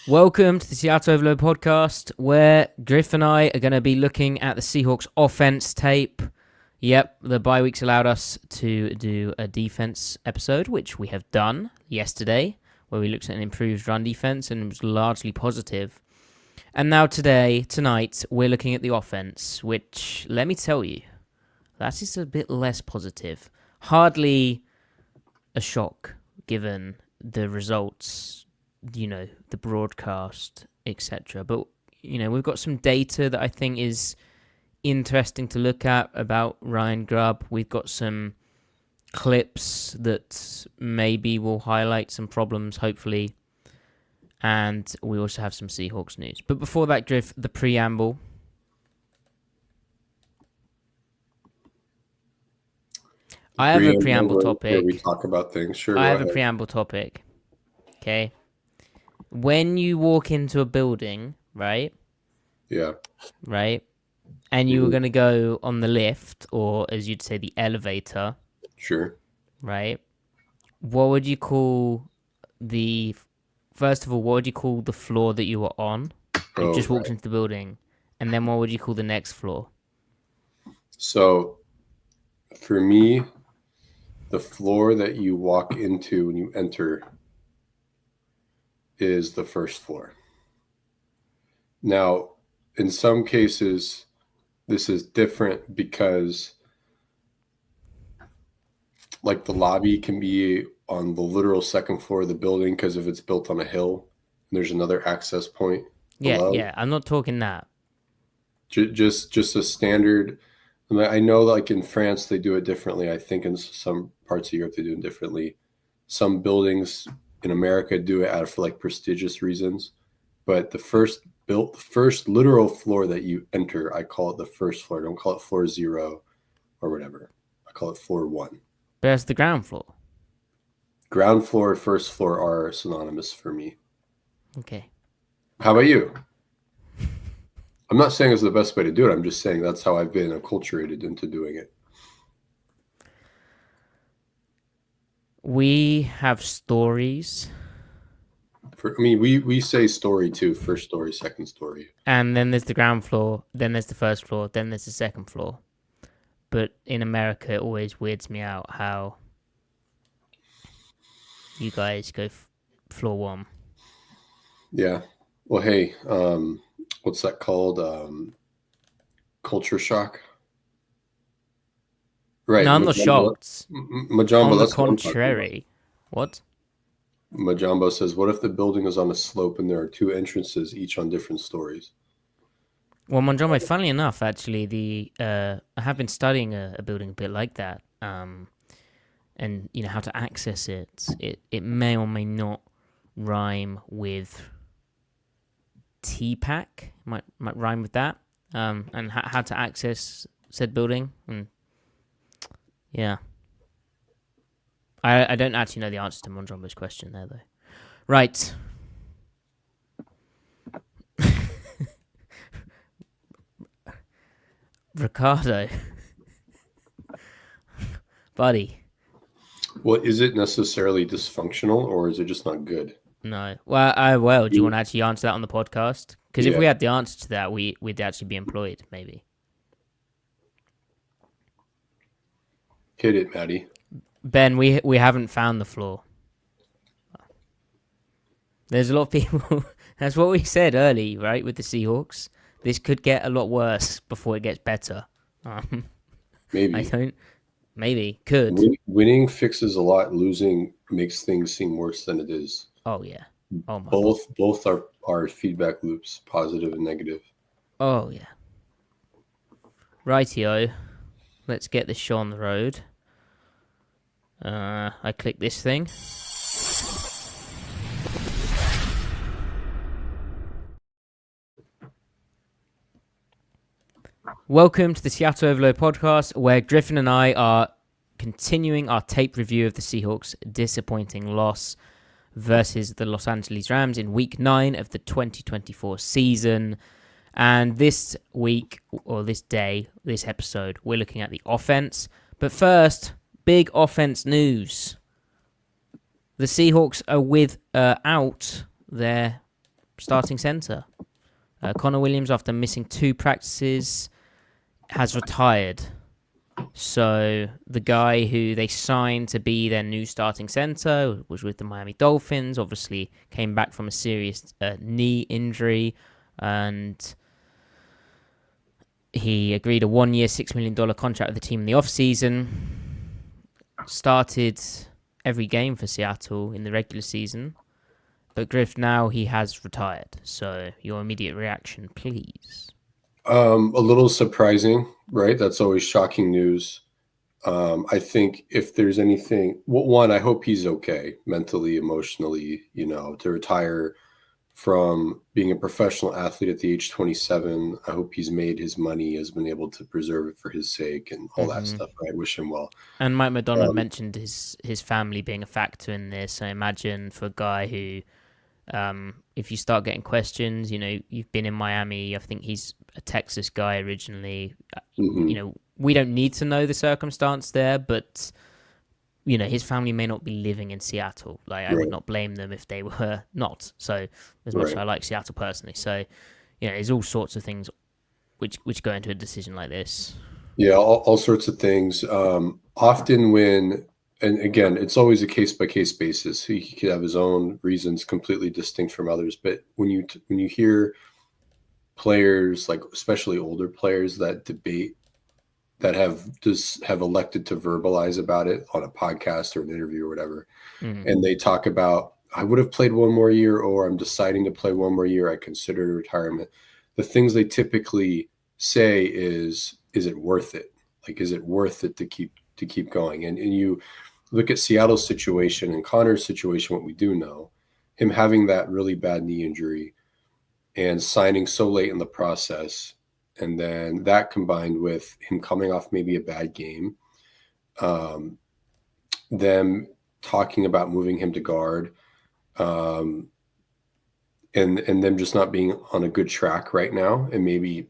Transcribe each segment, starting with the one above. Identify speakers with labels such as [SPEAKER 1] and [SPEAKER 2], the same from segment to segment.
[SPEAKER 1] Welcome to the Seattle Overload podcast, where Griff and I are going to be looking at the Seahawks offense tape. Yep, the bye weeks allowed us to do a defense episode, which we have done yesterday, where we looked at an improved run defense and it was largely positive. And now tonight, we're looking at the offense, which, let me tell you, that is a bit less positive. Hardly a shock, given the results, the broadcast, etc. But, we've got some data that I think is interesting to look at about Ryan Grubb. We've got some clips that maybe will highlight some problems, hopefully. And we also have some Seahawks news. But before that, Griff, the preamble. I have a preamble topic.
[SPEAKER 2] Where we talk about things. Sure.
[SPEAKER 1] I have a preamble topic. Okay. When you walk into a building, right?
[SPEAKER 2] Yeah.
[SPEAKER 1] Right? And you were going to go on the lift, or as you'd say, the elevator.
[SPEAKER 2] Sure.
[SPEAKER 1] Right? What would you call first of all, what would you call the floor that you were on? You just walked into the building. And then what would you call the next floor?
[SPEAKER 2] So, for me, the floor that you walk into when you enter is the first floor. Now, in some cases, this is different because like the lobby can be on the literal second floor of the building because if it's built on a hill and there's another access point below.
[SPEAKER 1] Yeah, I'm not talking that.
[SPEAKER 2] Just a standard. I know like in France they do it differently. I think in some parts of Europe they do it differently. Some buildings in America do it for like prestigious reasons. But the first literal floor that you enter, I call it the first floor. I don't call it floor 0 or whatever. I call it floor 1.
[SPEAKER 1] But that's the ground floor.
[SPEAKER 2] Ground floor, first floor are synonymous for me.
[SPEAKER 1] Okay.
[SPEAKER 2] How about you? I'm not saying it's the best way to do it. I'm just saying that's how I've been acculturated into doing it.
[SPEAKER 1] We have stories.
[SPEAKER 2] We say story too. First story, second story.
[SPEAKER 1] And then there's the ground floor, then there's the first floor, then there's the second floor. But in America, it always weirds me out how you guys go floor 1.
[SPEAKER 2] Yeah. Well, hey, what's that called? Culture shock. Right.
[SPEAKER 1] No, I'm not shocked.
[SPEAKER 2] Majumbo,
[SPEAKER 1] on the contrary. What?
[SPEAKER 2] Majumbo says, what if the building is on a slope and there are 2 entrances, each on different stories?
[SPEAKER 1] Well, Majumbo, funnily enough, actually, I have been studying a building a bit like that. And, how to access it. It may or may not rhyme with T-Pack. Might rhyme with that. And how to access said building. And yeah. I don't actually know the answer to Monjombo's question there, though. Right. Ricardo. Buddy.
[SPEAKER 2] Well, is it necessarily dysfunctional or is it just not good?
[SPEAKER 1] No. Well, do you want to actually answer that on the podcast? Because if we had the answer to that, we'd actually be employed, maybe.
[SPEAKER 2] Hit it, Matty.
[SPEAKER 1] Ben, we haven't found the flaw. There's a lot of people. That's what we said early, right? With the Seahawks, this could get a lot worse before it gets better.
[SPEAKER 2] Maybe.
[SPEAKER 1] Maybe could.
[SPEAKER 2] Winning fixes a lot. Losing makes things seem worse than it is.
[SPEAKER 1] Oh yeah. Oh my.
[SPEAKER 2] Both are feedback loops, positive and negative.
[SPEAKER 1] Oh yeah. Rightio. Let's get this show on the road. I click this thing. Welcome to the Seattle Overload podcast, where Griffin and I are continuing our tape review of the Seahawks' disappointing loss versus the Los Angeles Rams in Week 9 of the 2024 season. And this week, or this day, this episode, we're looking at the offense. But first, big offense news. The Seahawks are without their starting center. Connor Williams, after missing 2 practices, has retired. So the guy who they signed to be their new starting center was with the Miami Dolphins, obviously came back from a serious knee injury, and he agreed a 1-year, $6 million contract with the team in the offseason. Started every game for Seattle in the regular season. But Griff, now he has retired. So your immediate reaction, please.
[SPEAKER 2] A little surprising, right? That's always shocking news. I think if there's anything, one, I hope he's okay mentally, emotionally, to retire from being a professional athlete at the age 27. I hope he's made his money, has been able to preserve it for his sake and all that stuff. I wish him well.
[SPEAKER 1] And Mike McDonald mentioned his family being a factor in this. So imagine for a guy who, if you start getting questions, you've been in Miami. I think he's a Texas guy originally. We don't need to know the circumstance there, but his family may not be living in Seattle. I would not blame them if they were not. So as much as I like Seattle personally, so there's all sorts of things which go into a decision like this.
[SPEAKER 2] Yeah, all sorts of things. Often when, and again, it's always a case-by-case basis. He could have his own reasons completely distinct from others. But when you hear players, like especially older players, that debate, that have elected to verbalize about it on a podcast or an interview or whatever, and they talk about, I would have played one more year, or I'm deciding to play one more year, I consider retirement. The things they typically say is it worth it? Like, is it worth it to keep going? And you look at Seattle's situation and Connor's situation, what we do know, him having that really bad knee injury and signing so late in the process, and then that combined with him coming off maybe a bad game, them talking about moving him to guard, and them just not being on a good track right now, and maybe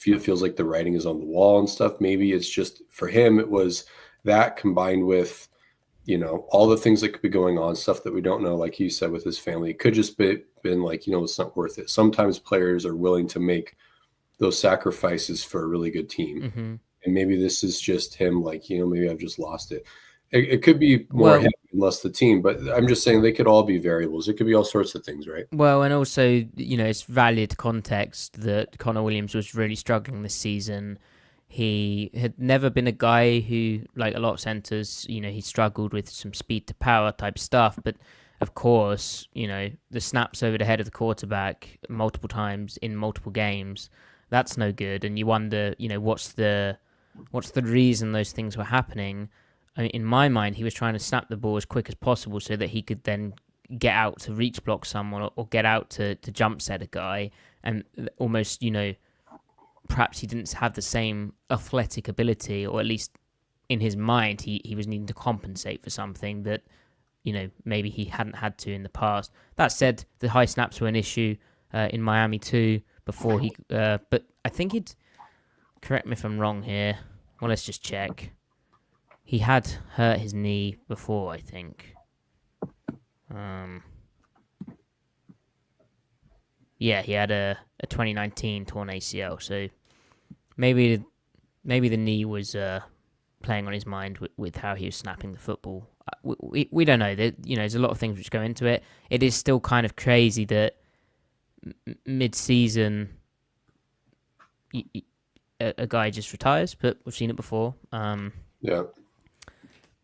[SPEAKER 2] feels like the writing is on the wall and stuff. Maybe it's just for him, it was that combined with all the things that could be going on, stuff that we don't know, like you said, with his family. It could just been like, it's not worth it. Sometimes players are willing to make those sacrifices for a really good team. And maybe this is just him, like, maybe I've just lost it. It could be more him and less the team, but I'm just saying they could all be variables. It could be all sorts of things, right?
[SPEAKER 1] Well, and also, it's valid context that Connor Williams was really struggling this season. He had never been a guy who, like a lot of centers, he struggled with some speed to power type stuff. But of course, the snaps over the head of the quarterback multiple times in multiple games, that's no good. And you wonder, what's the reason those things were happening? I mean, in my mind, he was trying to snap the ball as quick as possible so that he could then get out to reach block someone or get out to jump set a guy. And almost, perhaps he didn't have the same athletic ability, or at least in his mind, he was needing to compensate for something that, maybe he hadn't had to in the past. That said, the high snaps were an issue in Miami too before he, but I think correct me if I'm wrong here. Well, let's just check. He had hurt his knee before, I think. Yeah, he had a 2019 torn ACL, so maybe the knee was playing on his mind with how he was snapping the football. We don't know. There's a lot of things which go into it. It is still kind of crazy that mid-season a guy just retires, but we've seen it before.
[SPEAKER 2] Yeah.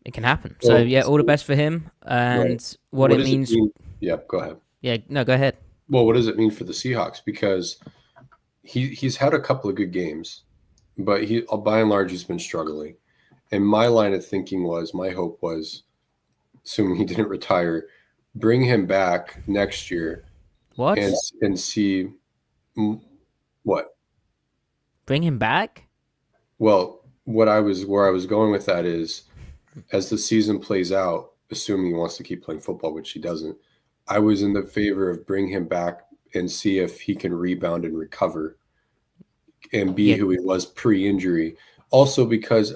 [SPEAKER 1] It can happen. So, all the best for him. And what it means...
[SPEAKER 2] Yeah, go ahead.
[SPEAKER 1] Yeah, no, go ahead.
[SPEAKER 2] Well, what does it mean for the Seahawks? Because he's had a couple of good games, but by and large, he's been struggling. And my line of thinking my hope was, assuming he didn't retire, bring him back next year.
[SPEAKER 1] What?
[SPEAKER 2] And see what?
[SPEAKER 1] Bring him back?
[SPEAKER 2] Well, where I was going with that is, as the season plays out, assuming he wants to keep playing football, which he doesn't, I was in the favor of bring him back and see if he can rebound and recover and be who he was pre-injury. Also because,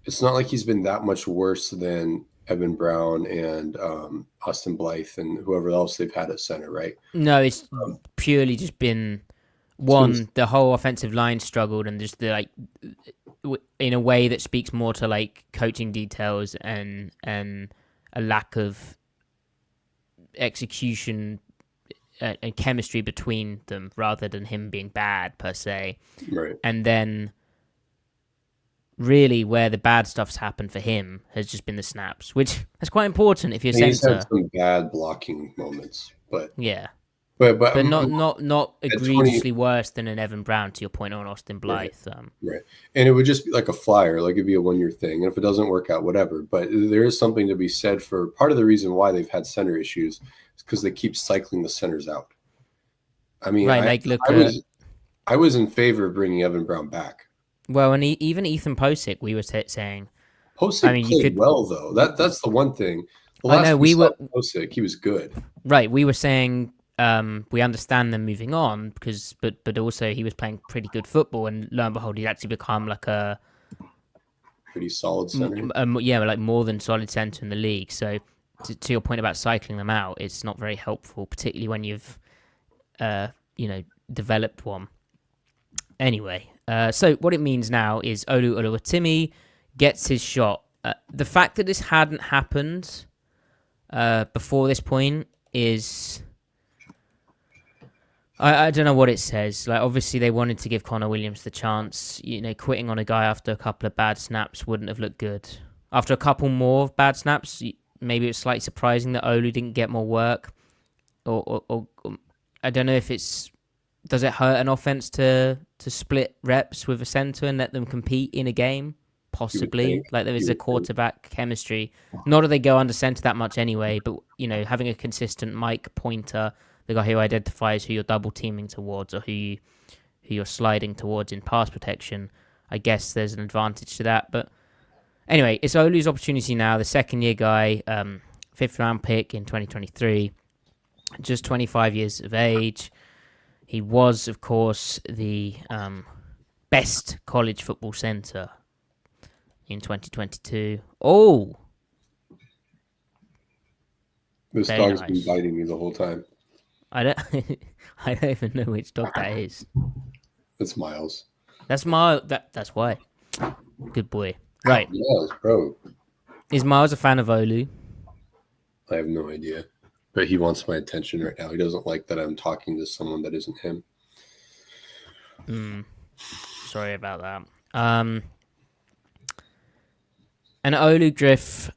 [SPEAKER 2] it's not like he's been that much worse than Evan Brown and Austin Blythe and whoever else they've had at center, right?
[SPEAKER 1] No, it's purely just been the whole offensive line struggled, and just the in a way that speaks more to like coaching details and a lack of execution and chemistry between them, rather than him being bad per se.
[SPEAKER 2] Right.
[SPEAKER 1] And then really where the bad stuff's happened for him has just been the snaps, which is quite important if you're
[SPEAKER 2] He's
[SPEAKER 1] center.
[SPEAKER 2] had some bad blocking moments, but
[SPEAKER 1] yeah.
[SPEAKER 2] But
[SPEAKER 1] not egregiously worse than an Evan Brown, to your point on Austin Blythe.
[SPEAKER 2] Right. And it would just be like a flyer, like it'd be a 1-year thing. And if it doesn't work out, whatever. But there is something to be said for part of the reason why they've had center issues is because they keep cycling the centers out. I mean,
[SPEAKER 1] right,
[SPEAKER 2] I was in favor of bringing Evan Brown back.
[SPEAKER 1] Well, and even Ethan Posick, we were saying.
[SPEAKER 2] Posick played well, though. That's the one thing. The last
[SPEAKER 1] I know we were
[SPEAKER 2] Posick, he was good.
[SPEAKER 1] Right, we were saying we understand them moving on but also he was playing pretty good football, and lo and behold, he'd actually become like a
[SPEAKER 2] pretty solid center.
[SPEAKER 1] Like more than solid center in the league. So to your point about cycling them out, it's not very helpful, particularly when you've developed one. Anyway, so what it means now is Olu Oluwatimi gets his shot. The fact that this hadn't happened before this point is, I don't know what it says. Like, obviously they wanted to give Connor Williams the chance. Quitting on a guy after a couple of bad snaps wouldn't have looked good. After a couple more bad snaps, maybe it's slightly surprising that Olu didn't get more work. Or I don't know if does it hurt an offense to split reps with a center and let them compete in a game? Possibly. Like, there is a quarterback chemistry. Not that they go under center that much anyway, but having a consistent Mike Pointer, the guy who identifies who you're double teaming towards or who you're sliding towards in pass protection, I guess there's an advantage to that. But anyway, it's Olu's opportunity now. The second-year guy, 5th-round pick in 2023, just 25 years of age. He was, of course, the best college football center in 2022. Oh!
[SPEAKER 2] This dog's been biting me the whole time.
[SPEAKER 1] I don't even know which dog that is.
[SPEAKER 2] It's Miles.
[SPEAKER 1] That's Miles. That's why. Good boy. Right.
[SPEAKER 2] Yes, bro.
[SPEAKER 1] Is Miles a fan of Olu?
[SPEAKER 2] I have no idea. But he wants my attention right now. He doesn't like that I'm talking to someone that isn't him.
[SPEAKER 1] Sorry about that. And Olu Griff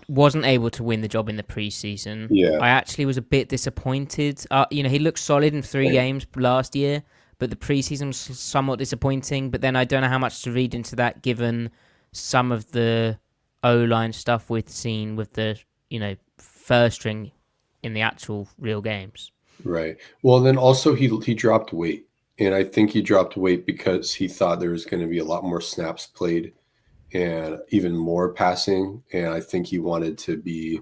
[SPEAKER 1] wasn't able to win the job in the preseason.
[SPEAKER 2] Yeah.
[SPEAKER 1] I actually was a bit disappointed. He looked solid in 3 games last year, but the preseason was somewhat disappointing. But then I don't know how much to read into that, given some of the O-line stuff we've seen with the, first string in the actual real games.
[SPEAKER 2] Right. Well, then also he dropped weight. And I think he dropped weight because he thought there was going to be a lot more snaps played and even more passing. And I think he wanted to be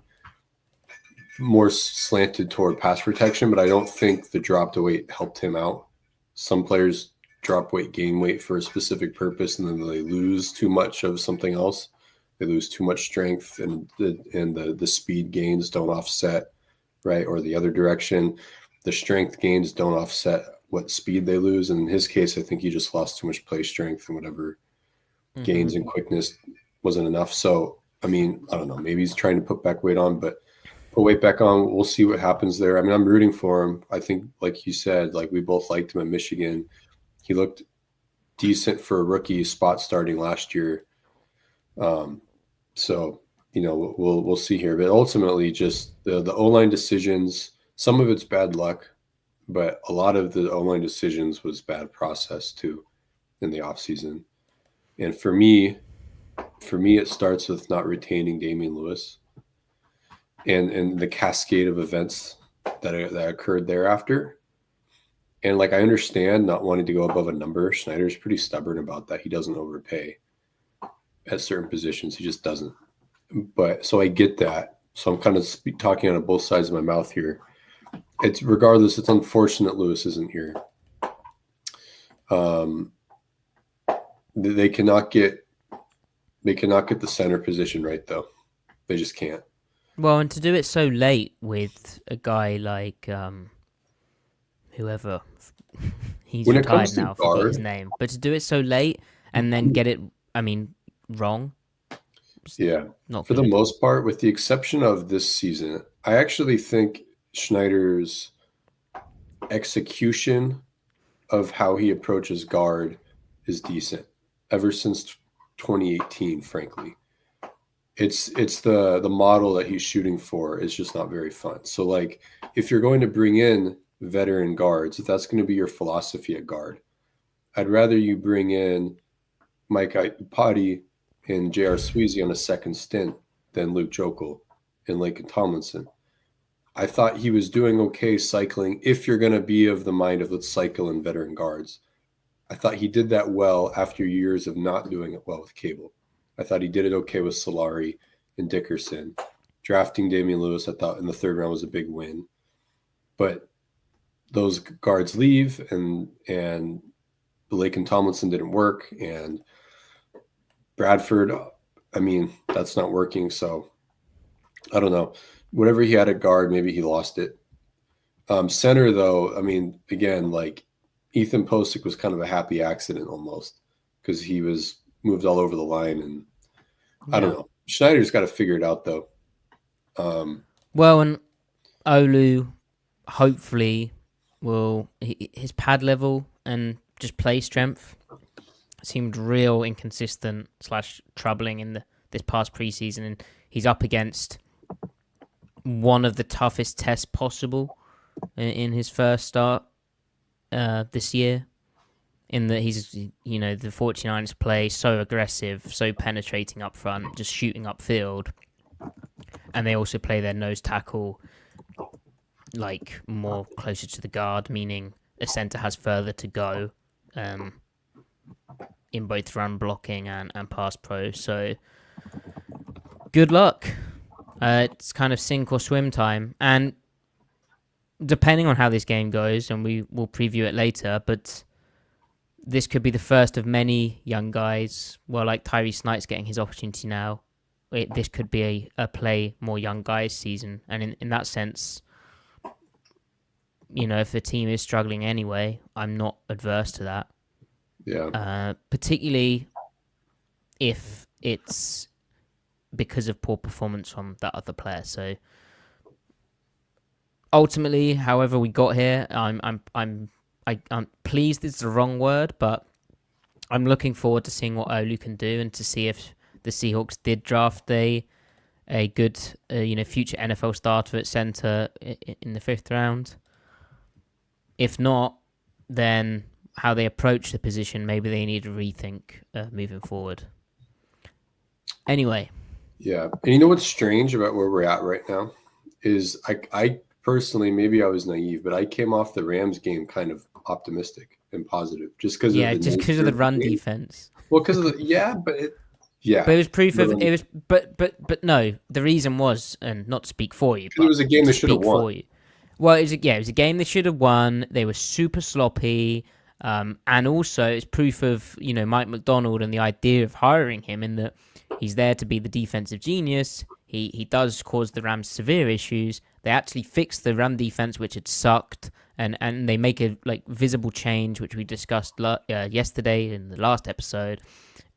[SPEAKER 2] more slanted toward pass protection, but I don't think the dropped weight helped him out. Some players drop weight, gain weight for a specific purpose, and then they lose too much of something else. They lose too much strength, and the speed gains don't offset, right? Or the other direction, the strength gains don't offset what speed they lose. And in his case, I think he just lost too much play strength, and whatever gains and quickness wasn't enough. So, I mean, I don't know. Maybe he's trying to put back weight on, but put weight back on. We'll see what happens there. I mean, I'm rooting for him. I think, like you said, like we both liked him at Michigan. He looked decent for a rookie spot starting last year. So, we'll see here. But ultimately, just the O-line decisions, some of it's bad luck, but a lot of the O-line decisions was bad process too in the offseason. And for me, it starts with not retaining Damian Lewis and the cascade of events that occurred thereafter. And like, I understand not wanting to go above a number. Schneider's pretty stubborn about that. He doesn't overpay at certain positions. He just doesn't. But so I get that. So I'm kind of talking out of both sides of my mouth here. It's regardless. It's unfortunate Lewis isn't here. They cannot get the center position right though. They just can't.
[SPEAKER 1] Well, and to do it so late with a guy like whoever, he's
[SPEAKER 2] When it comes
[SPEAKER 1] retired
[SPEAKER 2] to
[SPEAKER 1] now, I forgot his
[SPEAKER 2] guard,
[SPEAKER 1] name, but to do it so late and then get it, I mean, wrong,
[SPEAKER 2] yeah,
[SPEAKER 1] not
[SPEAKER 2] for the
[SPEAKER 1] good.
[SPEAKER 2] most part, with the exception of this season, I actually think Schneider's execution of how he approaches guard is decent ever since 2018, frankly. It's the model that he's shooting for is just not very fun. So like if you're going to bring in veteran guards, if that's going to be your philosophy at guard, I'd rather you bring in Mike Potty and J.R. Sweezy on a second stint than Luke Jokel and Laken Tomlinson. I thought he was doing okay cycling if you're going to be of the mind of let's cycle in veteran guards. I thought he did that well after years of not doing it well with Cable. I thought he did it okay with Solari and Dickerson. Drafting Damian Lewis, I thought in the third round was a big win. But those guards leave, and Blake and Tomlinson didn't work, and Bradford, I mean, that's not working. So I don't know. Whatever he had at guard, maybe he lost it. Center, though, I mean, again, like Ethan Posick was kind of a happy accident almost because he was moved all over the line, and I don't know. Schneider's got to figure it out, though.
[SPEAKER 1] Well, and Olu hopefully will his pad level and just play strength seemed real inconsistent / troubling in this past preseason, and he's up against one of the toughest tests possible in his first start this year. In that he's, the 49ers play so aggressive, so penetrating up front, just shooting upfield, and they also play their nose tackle like more closer to the guard, meaning a center has further to go in both run blocking and pass pro. So good luck. It's kind of sink or swim time, and depending on how this game goes, and we will preview it later, but this could be the first of many young guys. Well, like Tyrese Knight's getting his opportunity now. This could be a play more young guys season. And in that sense, if the team is struggling anyway, I'm not adverse to that.
[SPEAKER 2] Yeah.
[SPEAKER 1] Particularly if it's because of poor performance from that other player. So ultimately, however we got here, I'm pleased is the wrong word, but I'm looking forward to seeing what Olu can do and to see if the Seahawks did draft a good future NFL starter at center in the 5th round. If not, then how they approach the position, maybe they need to rethink moving forward. Anyway.
[SPEAKER 2] Yeah. And you know what's strange about where we're at right now is I personally, maybe I was naive, but I came off the Rams game kind of optimistic and positive just because
[SPEAKER 1] of the run defense.
[SPEAKER 2] Well, because of but it was proof
[SPEAKER 1] of it was, but no, the reason was, and not to speak for you, but
[SPEAKER 2] it was a game they should have won.
[SPEAKER 1] Well, it was a game they should have won. They were super sloppy, and also it's proof of Mike McDonald and the idea of hiring him in that he's there to be the defensive genius. He does cause the Rams severe issues. They actually fixed the run defense, which had sucked, and they make a visible change, which we discussed yesterday in the last episode.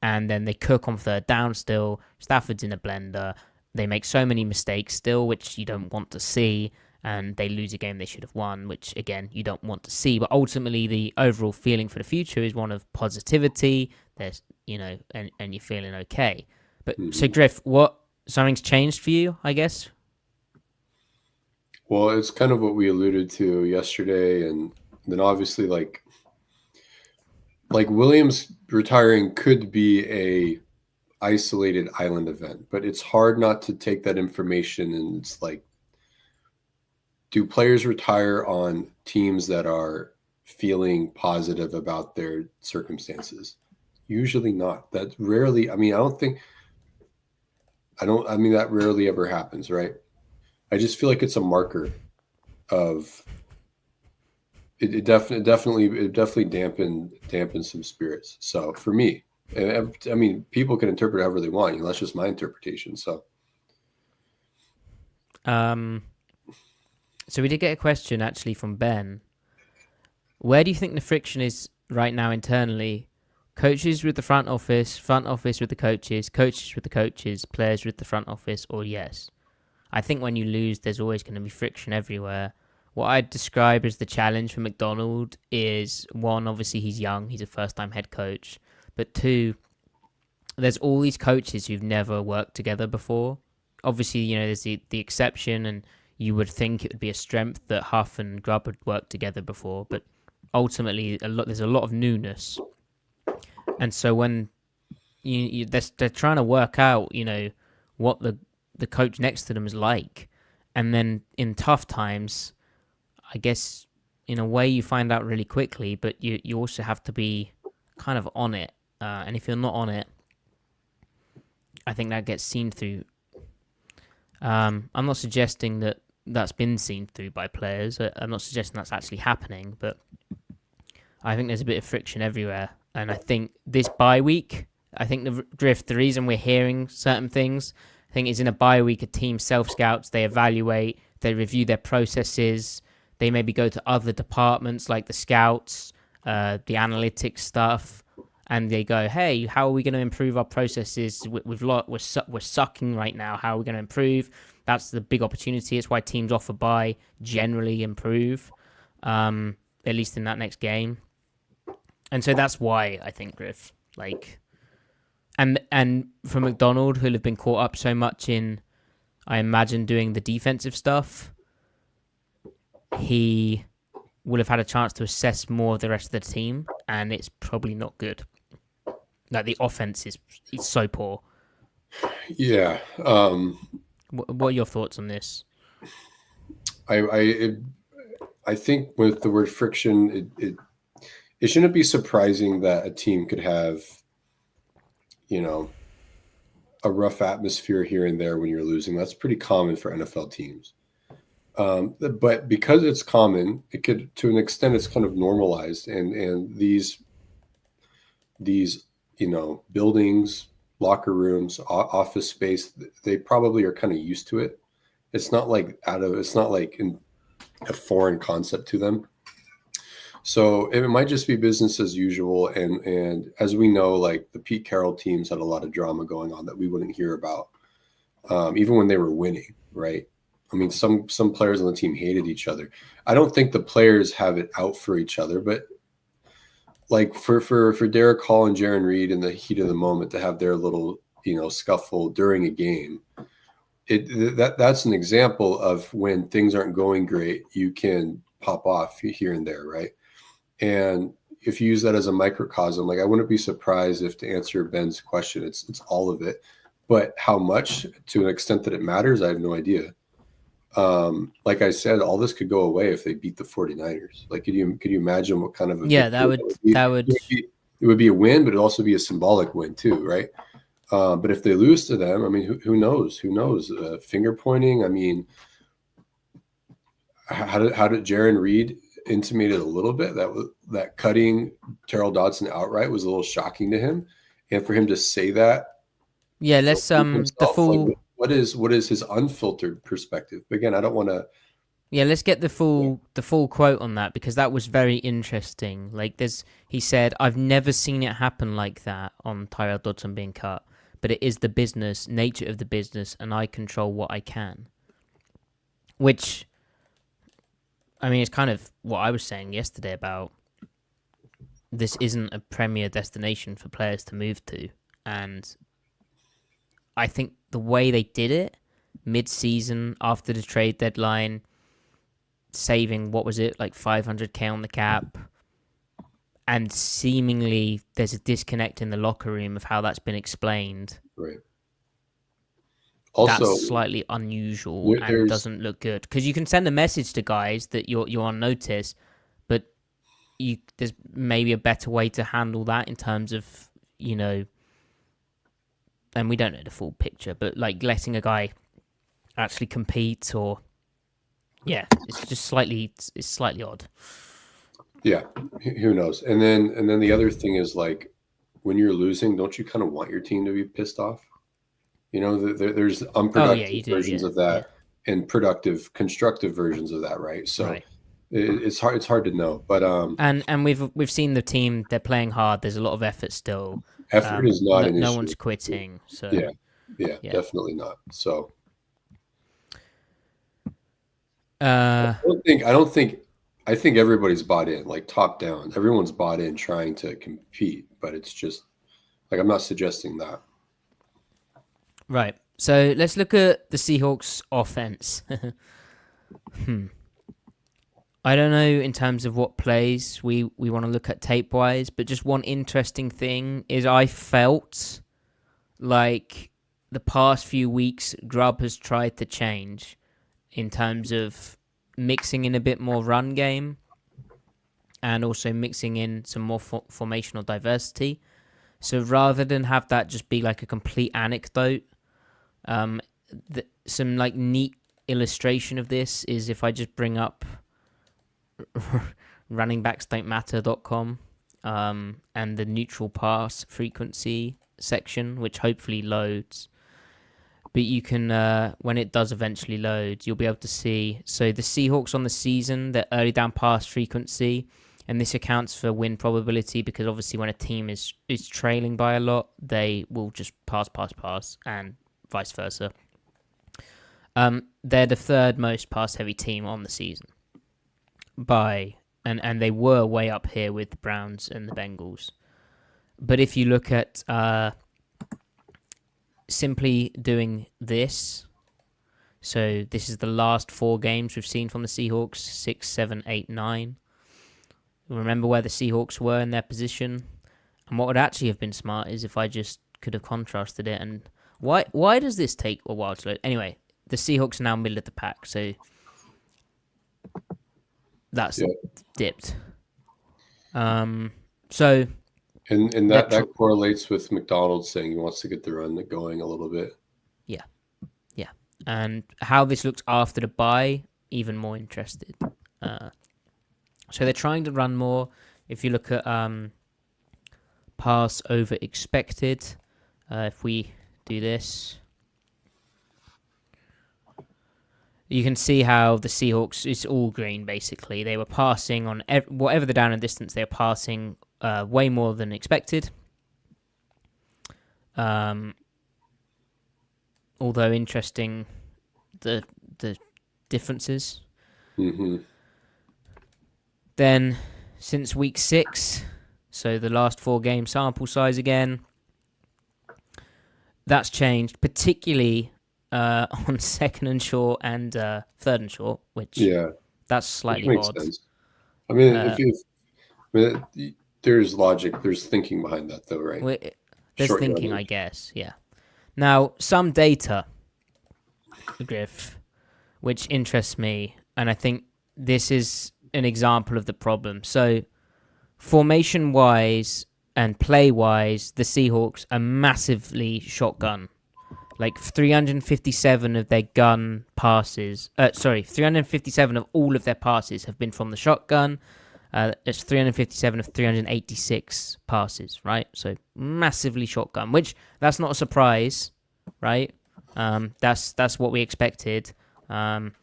[SPEAKER 1] And then they cook on 3rd down still. Stafford's in a blender. They make so many mistakes still, which you don't want to see. And they lose a game they should have won, which, again, you don't want to see. But ultimately, the overall feeling for the future is one of positivity. There's, and you're feeling okay. But So, Griff, something's changed for you, I guess?
[SPEAKER 2] Well, it's kind of what we alluded to yesterday. And then obviously, like Williams retiring could be a isolated island event, but it's hard not to take that information and it's like, do players retire on teams that are feeling positive about their circumstances? Usually not. That rarely, that rarely ever happens, right? I just feel like it's a marker of it definitely dampened some spirits. So for me, I mean, people can interpret however they want. That's just my interpretation. So
[SPEAKER 1] So we did get a question actually from Ben. Where do you think the friction is right now internally? Coaches with the front office with the coaches with the coaches, players with the front office, or yes? I think when you lose, there's always going to be friction everywhere. What I'd describe as the challenge for McDonald is, one, obviously he's young, he's a first-time head coach, but two, there's all these coaches who've never worked together before. Obviously, you know, there's the exception, and you would think it would be a strength that Huff and Grubb had worked together before, but ultimately, there's a lot of newness. And so when they're trying to work out, you know, what the coach next to them is like, and then in tough times, I guess in a way you find out really quickly, but you also have to be kind of on it. And if you're not on it, I think that gets seen through. I'm not suggesting that that's been seen through by players. I'm not suggesting that's actually happening, but I think there's a bit of friction everywhere. And I think this bye week, I think the reason we're hearing certain things, I think is in a bye week, a team self-scouts, they evaluate, they review their processes, they maybe go to other departments like the scouts, the analytics stuff, and they go, hey, how are we going to improve our processes? We're sucking right now. How are we going to improve? That's the big opportunity. It's why teams off a bye generally improve, at least in that next game. And so that's why I think Griff, like, and for McDonald, who'll have been caught up so much in, I imagine, doing the defensive stuff, he will have had a chance to assess more of the rest of the team, and it's probably not good. Like, the offense is so poor.
[SPEAKER 2] Yeah.
[SPEAKER 1] What are your thoughts on this?
[SPEAKER 2] I think with the word friction, it shouldn't be surprising that a team could have, you know, a rough atmosphere here and there when you're losing. That's pretty common for NFL teams. But because it's common, it could, to an extent, it's kind of normalized. And these, you know, buildings, locker rooms, office space, they probably are kind of used to it. It's not like it's not like a foreign concept to them. So it might just be business as usual. And as we know, like the Pete Carroll teams had a lot of drama going on that we wouldn't hear about, even when they were winning, right? I mean, some players on the team hated each other. I don't think the players have it out for each other, but like for Derek Hall and Jaron Reed in the heat of the moment to have their little, you know, scuffle during a game, that's an example of when things aren't going great, you can pop off here and there, right? And if you use that as a microcosm, like I wouldn't be surprised if, to answer Ben's question, it's all of it. But how much, to an extent that it matters, I have no idea. Like I said, all this could go away if they beat the 49ers. Like, could you imagine what kind of a it would be a win, but it'd also be a symbolic win too, right? But if they lose to them, I mean, who knows? Who knows? Finger pointing. I mean, how did Jaron Reed intimated a little bit that cutting Terrell Dodson outright was a little shocking to him, and for him to say that.
[SPEAKER 1] Yeah, let's the full.
[SPEAKER 2] Like, what is his unfiltered perspective? Again, I don't want to.
[SPEAKER 1] Yeah, let's get the full quote on that, because that was very interesting. Like, he said, "I've never seen it happen like that on Tyrell Dodson being cut, but it is the business nature of the business, and I control what I can." Which, I mean, it's kind of what I was saying yesterday about this isn't a premier destination for players to move to, and I think the way they did it, mid-season, after the trade deadline, saving, what was it, like $500K on the cap, and seemingly there's a disconnect in the locker room of how that's been explained.
[SPEAKER 2] Right. Also,
[SPEAKER 1] that's slightly unusual and doesn't look good. Because you can send a message to guys that you're on notice, but there's maybe a better way to handle that in terms of, you know, and we don't know the full picture, but like letting a guy actually compete, or it's just slightly odd.
[SPEAKER 2] Yeah, who knows? And then the other thing is, like, when you're losing, don't you kind of want your team to be pissed off? You know, there's unproductive versions of that. and productive, constructive versions of that, right? So
[SPEAKER 1] Right.
[SPEAKER 2] it's hard to know, but
[SPEAKER 1] And we've seen the team, they're playing hard. There's a lot of effort still.
[SPEAKER 2] effort is not an
[SPEAKER 1] No
[SPEAKER 2] issue.
[SPEAKER 1] one's quitting. So
[SPEAKER 2] Yeah,
[SPEAKER 1] yeah.
[SPEAKER 2] definitely not. So
[SPEAKER 1] Uh,
[SPEAKER 2] I think everybody's bought in, like top down. Everyone's bought in trying to compete, but it's just like I'm not suggesting that.
[SPEAKER 1] right. So let's look at the Seahawks offense. I don't know in terms of what plays we want to look at tape wise, but just one interesting thing is I felt like the past few weeks Grubb has tried to change in terms of mixing in a bit more run game and also mixing in some more formational diversity. So rather than have that just be like a complete anecdote, some like neat illustration of this is if I just bring up runningbacksdon'tmatter.com and the neutral pass frequency section, which hopefully loads. But you can, when it does eventually load, you'll be able to see. So the Seahawks on the season, their early down pass frequency, and this accounts for win probability because obviously when a team is trailing by a lot, they will just pass, and vice versa. They're the third most pass-heavy team on the season. And they were way up here with the Browns and the Bengals. But if you look at simply doing this, so this is the last 4 games we've seen from the Seahawks, 6, 7, 8, 9. Remember where the Seahawks were in their position? And what would actually have been smart is if I just could have contrasted it. And why does this take a while to load? Anyway, the Seahawks are now middle of the pack, so that's dipped. So
[SPEAKER 2] and that correlates with McDonald's saying he wants to get the run going a little bit.
[SPEAKER 1] Yeah. And how this looks after the bye, even more interested. So they're trying to run more. If you look at pass over expected, if we do this, you can see how the Seahawks, it's all green basically. They were passing on whatever the down and distance, they were passing way more than expected. Although interesting, the differences.
[SPEAKER 2] Mm-hmm.
[SPEAKER 1] Then since week 6, so the last 4 game sample size again, that's changed, particularly on second and short and third and short, which that's slightly odd.
[SPEAKER 2] Sense. I mean, there's logic, there's thinking behind that, though, right?
[SPEAKER 1] There's short thinking, I guess. Yeah. Now, some data, Griff, which interests me, and I think this is an example of the problem. So, formation-wise and play-wise, the Seahawks are massively shotgun. Like 357 of their gun passes. 357 of all of their passes have been from the shotgun. It's 357 of 386 passes, right? So massively shotgun, which that's not a surprise, right? That's what we expected. And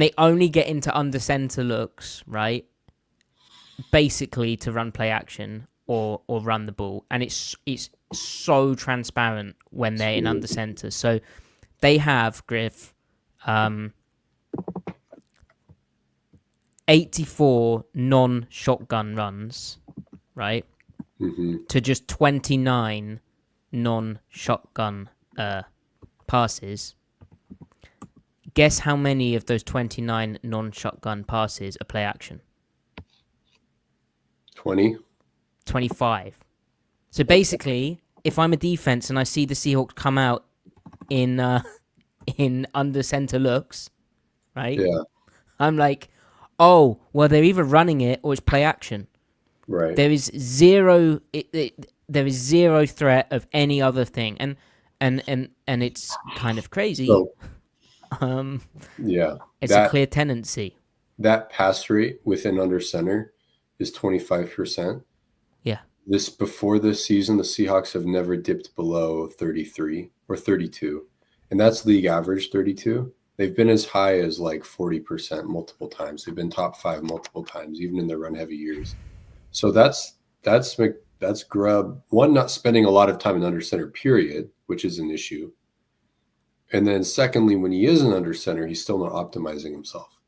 [SPEAKER 1] they only get into under center looks, right? Basically to run play action or run the ball, and it's so transparent when they're in under center. So they have, Griff, 84 non-shotgun runs, right?
[SPEAKER 2] Mm-hmm.
[SPEAKER 1] To just 29 non-shotgun passes. Guess how many of those 29 non-shotgun passes are play action?
[SPEAKER 2] 20?
[SPEAKER 1] 25. So basically, if I'm a defense and I see the Seahawks come out in under center looks, right?
[SPEAKER 2] Yeah.
[SPEAKER 1] I'm like, oh, well, they're either running it or it's play action.
[SPEAKER 2] Right.
[SPEAKER 1] There is zero. There is zero threat of any other thing, and it's kind of crazy.
[SPEAKER 2] So,
[SPEAKER 1] it's a clear tendency.
[SPEAKER 2] That pass rate within under center is 25%.
[SPEAKER 1] Yeah.
[SPEAKER 2] Before this season, the Seahawks have never dipped below 33 or 32. and that's league average 32. They've been as high as like 40% multiple times. They've been top 5 multiple times, even in their run heavy years. So that's Grubb, one, not spending a lot of time in under center, period, which is an issue. And then secondly, when he is an under center, he's still not optimizing himself.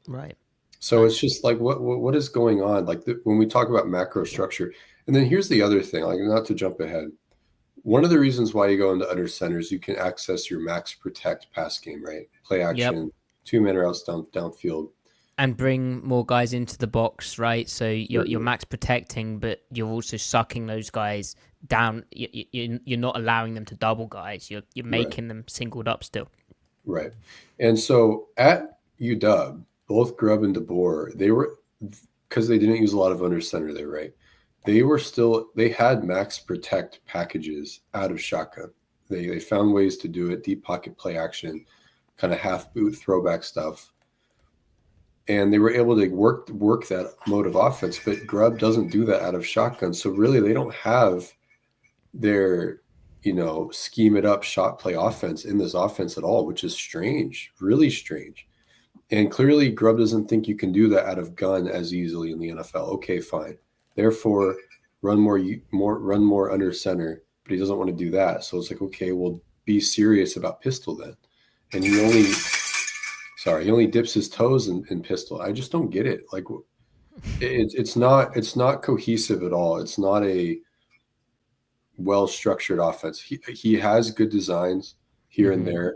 [SPEAKER 1] Right.
[SPEAKER 2] So it's just like, what is going on? Like when we talk about macro structure, and then here's the other thing, like not to jump ahead. One of the reasons why you go into under centers, you can access your max protect pass game, right? Play action, 2-man routes downfield.
[SPEAKER 1] And bring more guys into the box, right? So you're max protecting, but you're also sucking those guys down. You're not allowing them to double guys. You're making them singled up still. Right.
[SPEAKER 2] And so at UW, both Grubb and DeBoer, they were, because they didn't use a lot of under center there, right? They had max protect packages out of shotgun. They found ways to do it, deep pocket play action, kind of half boot throwback stuff. And they were able to work that mode of offense, but Grubb doesn't do that out of shotgun. So really they don't have their, scheme it up shot play offense in this offense at all, which is strange, really strange. And clearly Grubb doesn't think you can do that out of gun as easily in the NFL. Okay, fine. Therefore, run more under center, but he doesn't want to do that. So it's like, okay, well, be serious about pistol then. And he only dips his toes in pistol. I just don't get it. Like, it's not cohesive at all. It's not a well-structured offense. He has good designs here and there,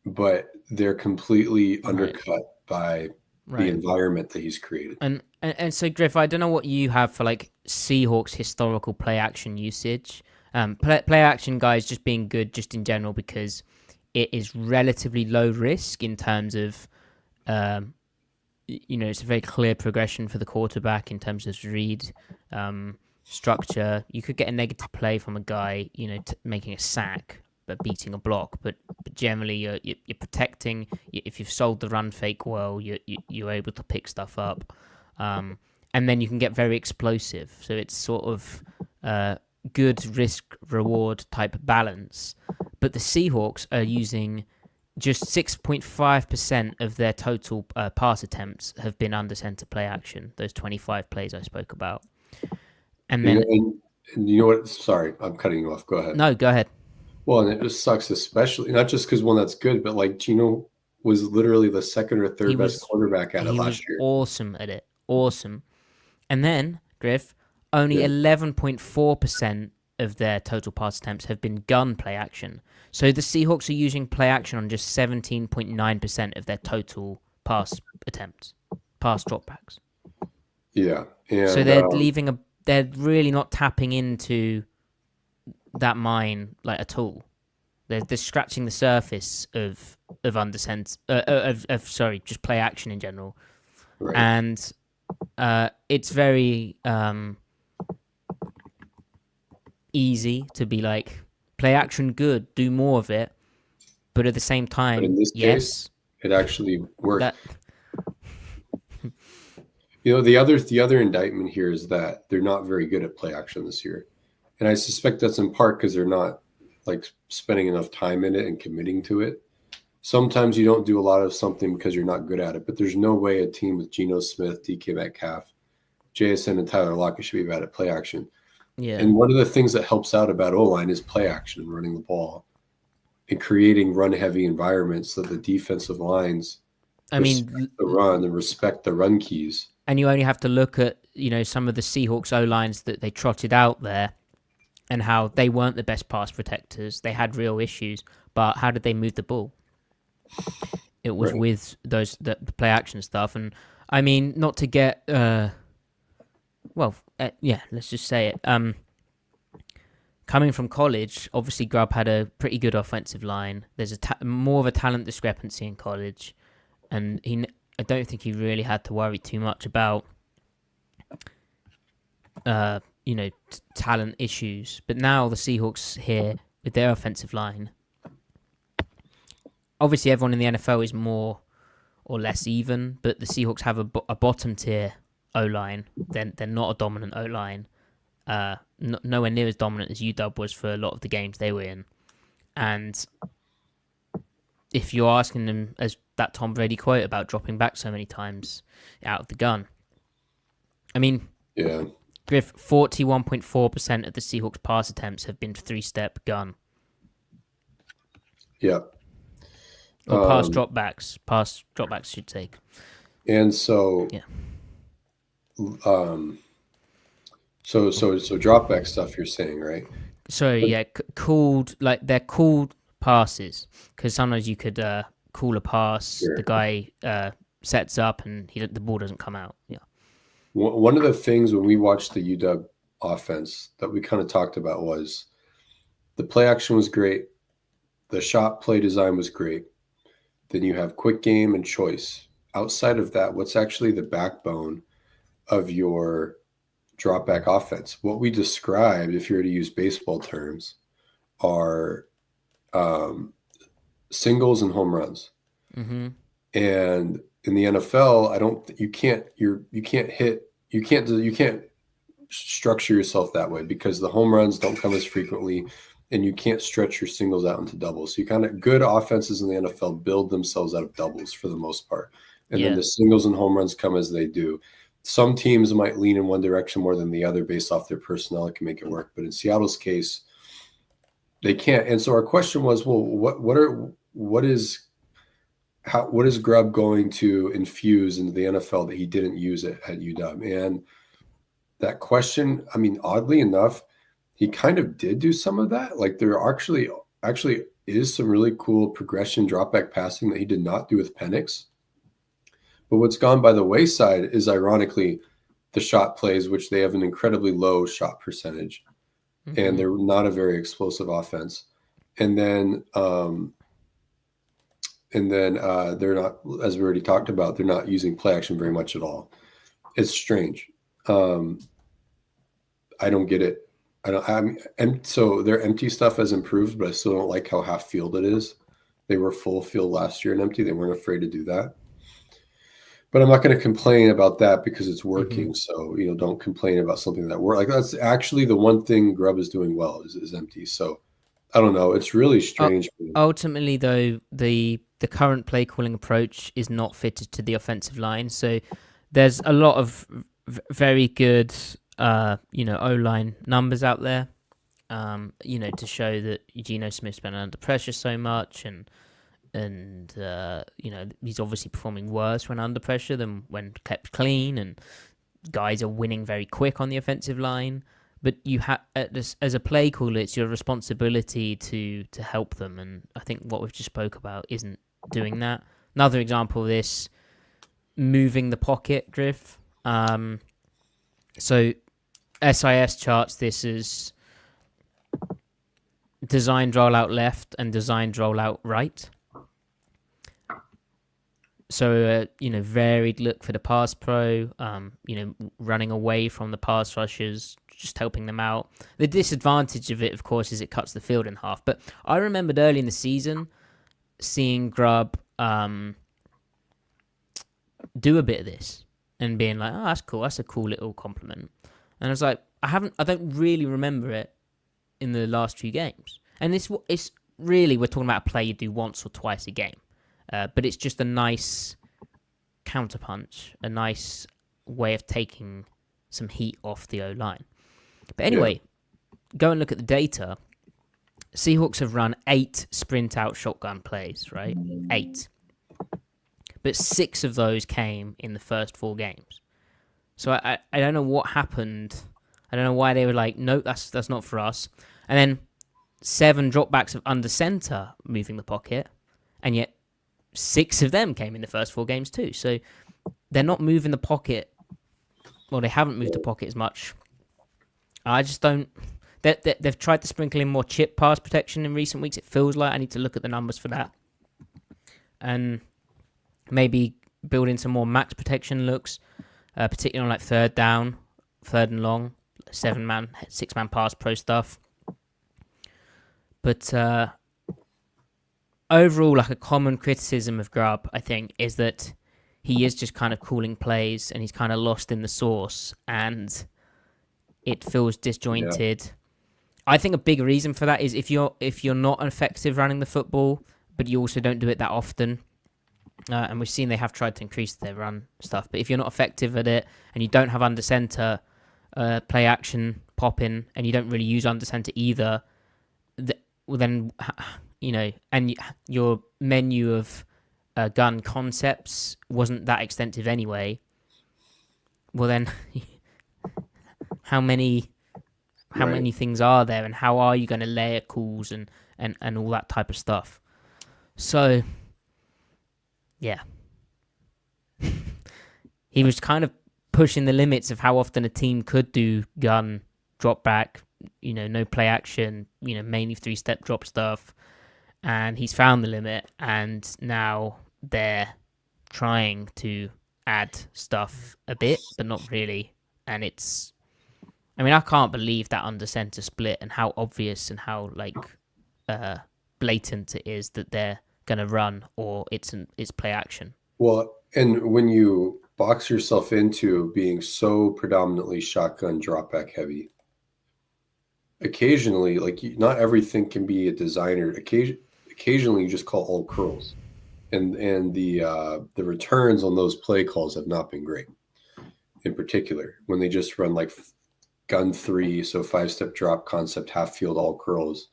[SPEAKER 2] but they're completely undercut by the environment that he's created.
[SPEAKER 1] And so, Griff, I don't know what you have for like Seahawks historical play action usage. Play action guys just being good just in general because it is relatively low risk in terms of, it's a very clear progression for the quarterback in terms of read, structure. You could get a negative play from a guy, making a sack but beating a block, but generally you're protecting. If you've sold the run fake well, you're able to pick stuff up, and then you can get very explosive. So it's sort of good risk reward type balance. But the Seahawks are using just 6.5% of their total pass attempts have been under center play action. Those 25 plays I spoke about, and then
[SPEAKER 2] and you know what? Sorry, I'm cutting you off. Go ahead.
[SPEAKER 1] No, go ahead.
[SPEAKER 2] Well, and it just sucks, especially not just because that's good, but like Gino was literally the second or third best quarterback at it last year.
[SPEAKER 1] Awesome at it, awesome. And then Griff, only 11.4% of their total pass attempts have been gun play action. So the Seahawks are using play action on just 17.9% of their total pass attempts, pass dropbacks.
[SPEAKER 2] Yeah, and,
[SPEAKER 1] so they're they're really not tapping into that mine like at all. They're scratching the surface of undercent just play action in general, and it's very easy to be like play action good, do more of it, but at the same time,
[SPEAKER 2] in this case, it actually worked. The other indictment here is that they're not very good at play action this year. And I suspect that's in part because they're not like spending enough time in it and committing to it. Sometimes you don't do a lot of something because you're not good at it, but there's no way a team with Geno Smith, DK Metcalf, JSN, and Tyler Lockett should be bad at play action.
[SPEAKER 1] Yeah.
[SPEAKER 2] And one of the things that helps out about O-line is play action and running the ball and creating run-heavy environments so the defensive lines respect the run and respect the run keys.
[SPEAKER 1] And you only have to look at, some of the Seahawks O-lines that they trotted out there, and how they weren't the best pass protectors. They had real issues, but how did they move the ball? It was with the play action stuff. And I mean, not to get, let's just say it. Coming from college, obviously Grubb had a pretty good offensive line. There's more of a talent discrepancy in college, and I don't think he really had to worry too much about, talent issues. But now the Seahawks here with their offensive line, obviously everyone in the NFL is more or less even, but the Seahawks have a bottom tier O-line. They're not a dominant O-line. Nowhere near as dominant as UW was for a lot of the games they were in. And if you're asking them, as that Tom Brady quote about dropping back so many times out of the gun. I mean,
[SPEAKER 2] Yeah.
[SPEAKER 1] Griff, 41.4% of the Seahawks pass attempts have been three-step gun.
[SPEAKER 2] Yeah.
[SPEAKER 1] Or pass dropbacks. Pass dropbacks should take.
[SPEAKER 2] And so,
[SPEAKER 1] yeah.
[SPEAKER 2] So dropback stuff you're saying, right?
[SPEAKER 1] So yeah, called, like, they're called passes, because sometimes you could call a pass,
[SPEAKER 2] Sure.
[SPEAKER 1] the guy sets up and the ball doesn't come out. Yeah.
[SPEAKER 2] One of the things when we watched the UW offense that we kind of talked about was the play action was great, the shot play design was great. Then you have quick game and choice. Outside of that, what's actually the backbone of your drop back offense? What we described, if you were to use baseball terms, are singles and home runs.
[SPEAKER 1] Mm-hmm.
[SPEAKER 2] And in the NFL, you can't structure yourself that way, because the home runs don't come as frequently, and you can't stretch your singles out into doubles. So good offenses in the NFL build themselves out of doubles for the most part. And then the singles and home runs come as they do. Some teams might lean in one direction more than the other based off their personnel. It can make it work. But in Seattle's case, they can't. And so our question was, well, what is Grubb going to infuse into the NFL that he didn't use it at UW? And that question, I mean, oddly enough, he kind of did do some of that. Like, there actually is some really cool progression dropback passing that he did not do with Penix. But what's gone by the wayside is, ironically, the shot plays, which they have an incredibly low shot percentage, and they're not a very explosive offense. And then they're not, as we already talked about, they're not using play action very much at all. It's strange. I don't get it. And so their empty stuff has improved, but I still don't like how half field it is. They were full field last year and empty. They weren't afraid to do that. But I'm not going to complain about that because it's working. So, don't complain about something that works. Like, that's actually the one thing Grubb is doing well is empty. So I don't know. It's really strange.
[SPEAKER 1] Ultimately, though, the current play calling approach is not fitted to the offensive line. So there's a lot of very good, O-line numbers out there, to show that Geno Smith's been under pressure so much, and he's obviously performing worse when under pressure than when kept clean, and guys are winning very quick on the offensive line. But you have, as a play caller, it's your responsibility to help them, and I think what we've just spoke about isn't doing that. Another example of this, moving the pocket, Griff. So SIS charts this as designed rollout left and designed rollout right. So, varied look for the pass pro, running away from the pass rushers, just helping them out. The disadvantage of it, of course, is it cuts the field in half. But I remembered early in the season seeing Grubb do a bit of this and being like, oh, that's cool. That's a cool little compliment. And I was like, I don't really remember it in the last few games. And it's really, we're talking about a play you do once or twice a game. But it's just a nice counterpunch, a nice way of taking some heat off the O-line. But anyway, go and look at the data. Seahawks have run 8 sprint-out shotgun plays, right? 8. But 6 of those came in the first 4 games. So I don't know what happened. I don't know why they were like, nope, that's not for us. And then 7 dropbacks of under center moving the pocket, and yet 6 of them came in the first 4 games too. So they're not moving the pocket. Well, they haven't moved the pocket as much. I just don't. They've tried to sprinkle in more chip pass protection in recent weeks. It feels like I need to look at the numbers for that, and maybe build in some more max protection looks, particularly on like third down, third and long, 7-man, 6-man pass pro stuff. But overall, like, a common criticism of Grubb, I think, is that he is just kind of calling plays and he's kind of lost in the sauce and it feels disjointed. Yeah. I think a big reason for that is if you're not effective running the football, but you also don't do it that often. And we've seen they have tried to increase their run stuff. But if you're not effective at it and you don't have under center, play action, pop in, and you don't really use under center either, then, and your menu of gun concepts wasn't that extensive anyway. Well, then, how many things are there, and how are you going to layer calls and all that type of stuff? So, yeah. He was kind of pushing the limits of how often a team could do gun, drop back, no play action, mainly 3-step drop stuff. And he's found the limit, and now they're trying to add stuff a bit, but not really. And I can't believe that under center split and how obvious and how blatant it is that they're gonna run or it's play action.
[SPEAKER 2] Well, and when you box yourself into being so predominantly shotgun drop back heavy, occasionally, not everything can be a designer. Occasionally, you just call all curls, and the returns on those play calls have not been great. In particular, when they just run like gun 3, so 5-step drop concept, half field, all curls,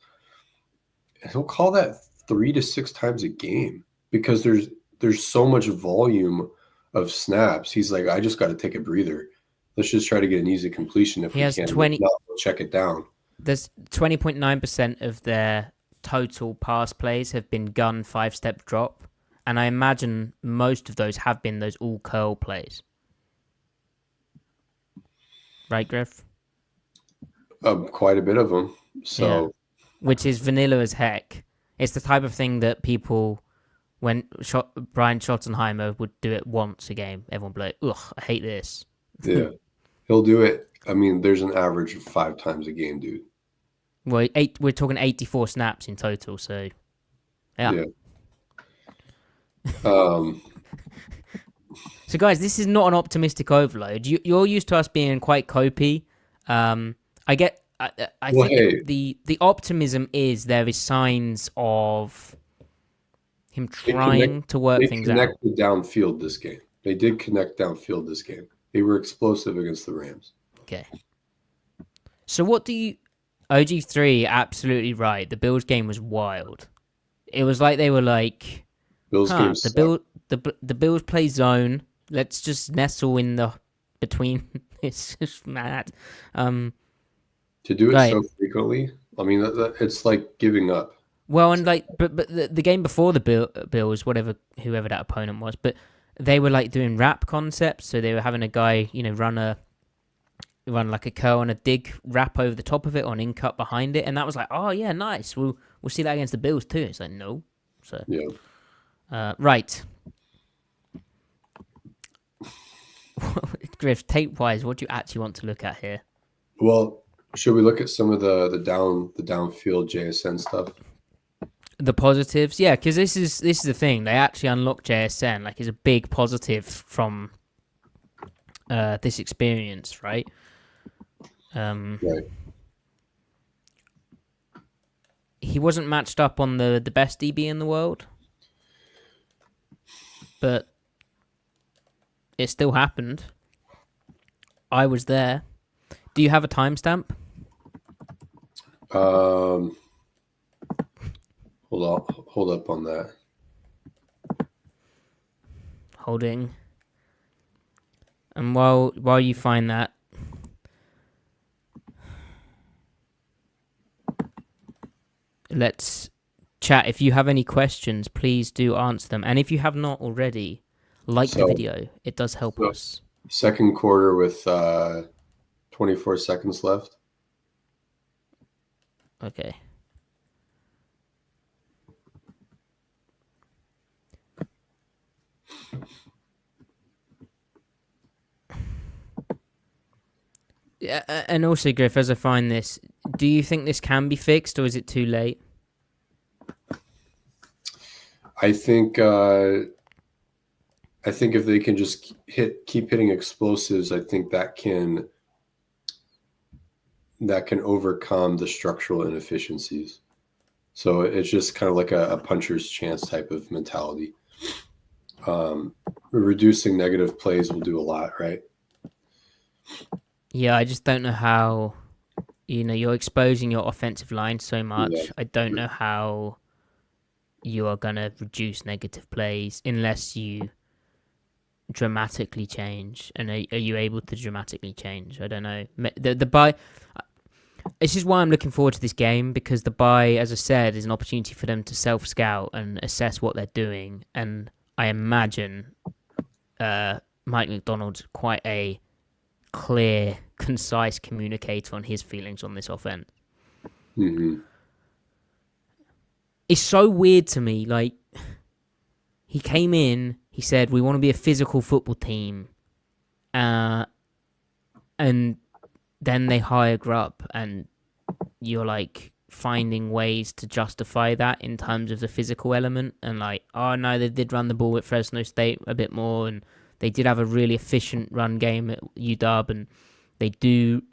[SPEAKER 2] and he'll call that 3 to 6 times a game because there's so much volume of snaps. He's like, I just got to take a breather. Let's just try to get an easy completion if we can.
[SPEAKER 1] 20.
[SPEAKER 2] We'll check it down.
[SPEAKER 1] There's 20.9% of their total pass plays have been gun 5-step drop, and I imagine most of those have been those all curl plays. Right, Griff?
[SPEAKER 2] Quite a bit of them. So,
[SPEAKER 1] yeah. Which is vanilla as heck. It's the type of thing that people, when Brian Schottenheimer would do it once a game, everyone would be like, ugh, I hate this.
[SPEAKER 2] Yeah. He'll do it. I mean, there's an average of 5 times a game, dude.
[SPEAKER 1] Well, we're talking 84 snaps in total, so yeah. So, guys, this is not an optimistic overload. You're used to us being quite copy. I think the optimism is there is signs of him trying to work things out.
[SPEAKER 2] They connected downfield this game. They did connect downfield this game. They were explosive against the Rams.
[SPEAKER 1] Okay. So what do you... OG3, absolutely right. The Bills game was wild. It was like they were like...
[SPEAKER 2] Bills game
[SPEAKER 1] the Bills play zone. Let's just nestle in the between. It's just mad.
[SPEAKER 2] To do it so frequently, I mean, it's like giving up.
[SPEAKER 1] Well, and but the game before the Bills, whoever that opponent was, but they were like doing wrap concepts. So they were having a guy, run like a curl and a dig wrap over the top of it or an in cut behind it, and that was like, oh yeah, nice. We'll see that against the Bills too. It's like no, so yeah, right. Griff, tape wise, what do you actually want to look at here?
[SPEAKER 2] Well, should we look at some of the downfield JSN stuff?
[SPEAKER 1] The positives, yeah, because this is the thing. They actually unlock JSN, like it's a big positive from this experience, right?
[SPEAKER 2] Right.
[SPEAKER 1] He wasn't matched up on the best DB in the world, but it still happened. I was there. Do you have a timestamp?
[SPEAKER 2] Hold up on that.
[SPEAKER 1] Holding. And while you find that, let's chat. If you have any questions, please do answer them. And if you have not already, like the video. It does help us.
[SPEAKER 2] Second quarter with 24 seconds left.
[SPEAKER 1] Okay. Yeah, and also, Griff, as I find this, do you think this can be fixed, or is it too late?
[SPEAKER 2] I think if they can just keep hitting explosives, I think that can overcome the structural inefficiencies. So it's just kind of like a puncher's chance type of mentality. Reducing negative plays will do a lot, right?
[SPEAKER 1] Yeah, I just don't know how, you're exposing your offensive line so much.
[SPEAKER 2] Yeah.
[SPEAKER 1] I don't know how you are going to reduce negative plays unless you dramatically change. And are you able to dramatically change? I don't know. The bye. This is why I'm looking forward to this game, because the bye, as I said, is an opportunity for them to self-scout and assess what they're doing. And I imagine Mike McDonald's quite a clear, concise communicator on his feelings on this offense.
[SPEAKER 2] Mm-hmm.
[SPEAKER 1] It's so weird to me. Like, he came in, he said, we want to be a physical football team. And then they hire Grubb, and you're like finding ways to justify that in terms of the physical element. And like, oh no, they did run the ball at Fresno State a bit more, and they did have a really efficient run game at UW, and they do,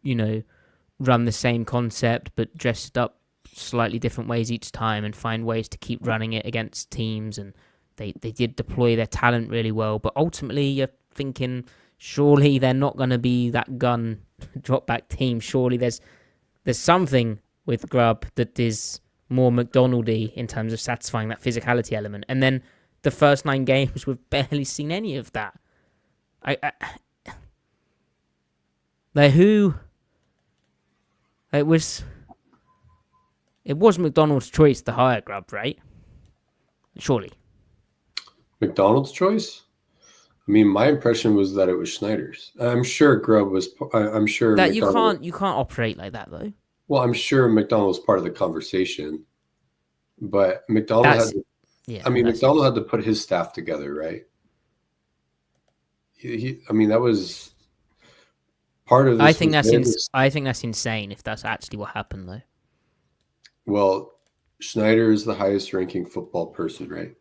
[SPEAKER 1] run the same concept but dressed up slightly different ways each time and find ways to keep running it against teams. And they did deploy their talent really well. But ultimately, you're thinking, surely they're not going to be that gun drop back team. Surely there's something with Grubb that is more McDonald-y in terms of satisfying that physicality element. And then the first 9 games, we've barely seen any of that. It was McDonald's choice to hire Grubb, right? Surely.
[SPEAKER 2] McDonald's choice? I mean, my impression was that it was Schneider's. I'm sure Grubb was. I'm sure
[SPEAKER 1] that you can't operate like that though.
[SPEAKER 2] Well, I'm sure McDonald was part of the conversation, but McDonald McDonald had to put his staff together, right? That was part of this.
[SPEAKER 1] I think that's insane if that's actually what happened though.
[SPEAKER 2] Well, Schneider is the highest ranking football person, right?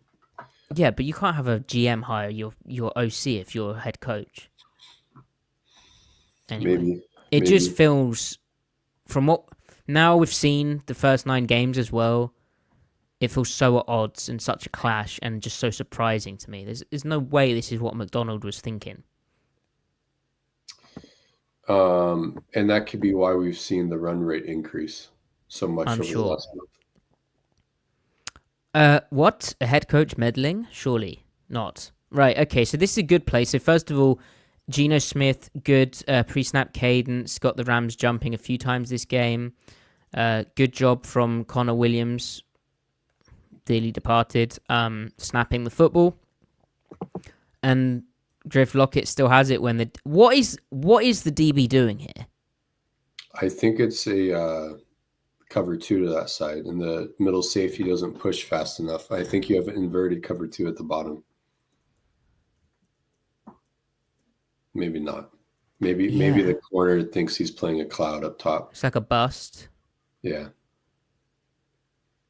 [SPEAKER 1] Yeah, but you can't have a GM hire your OC if you're a head coach. Anyway, maybe. Just feels, from what now we've seen the first 9 games as well, it feels so at odds and such a clash and just so surprising to me. There's no way this is what McDonald was thinking.
[SPEAKER 2] And that could be why we've seen the run rate increase so much over the last month.
[SPEAKER 1] What? A head coach meddling? Surely not. Right, okay, so this is a good play. So first of all, Geno Smith, good pre-snap cadence, got the Rams jumping a few times this game. Good job from Connor Williams, dearly departed, snapping the football. And Griff Lockett still has it when what is the DB doing here?
[SPEAKER 2] I think it's a cover 2 to that side, and the middle safety doesn't push fast enough. I think you have an inverted cover 2 at the bottom. Maybe not. Maybe the corner thinks he's playing a cloud up top.
[SPEAKER 1] It's like a bust.
[SPEAKER 2] Yeah.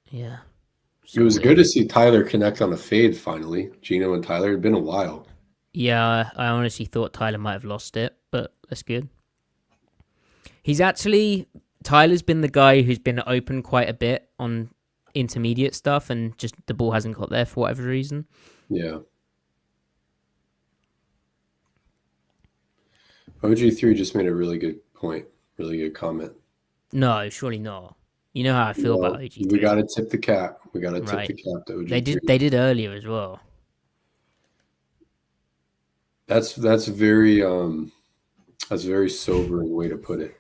[SPEAKER 1] Yeah.
[SPEAKER 2] So it was good to see Tyler connect on a fade finally. Geno and Tyler. It had been a while.
[SPEAKER 1] Yeah, I honestly thought Tyler might have lost it, but that's good. Tyler's been the guy who's been open quite a bit on intermediate stuff, and just the ball hasn't got there for whatever reason.
[SPEAKER 2] Yeah. OG3 just made a really good point, really good comment.
[SPEAKER 1] No, surely not. You know how I feel about OG3.
[SPEAKER 2] We got to tip the cap. We got to tip the cap to OG3.
[SPEAKER 1] They did earlier as well.
[SPEAKER 2] That's very sobering way to put it.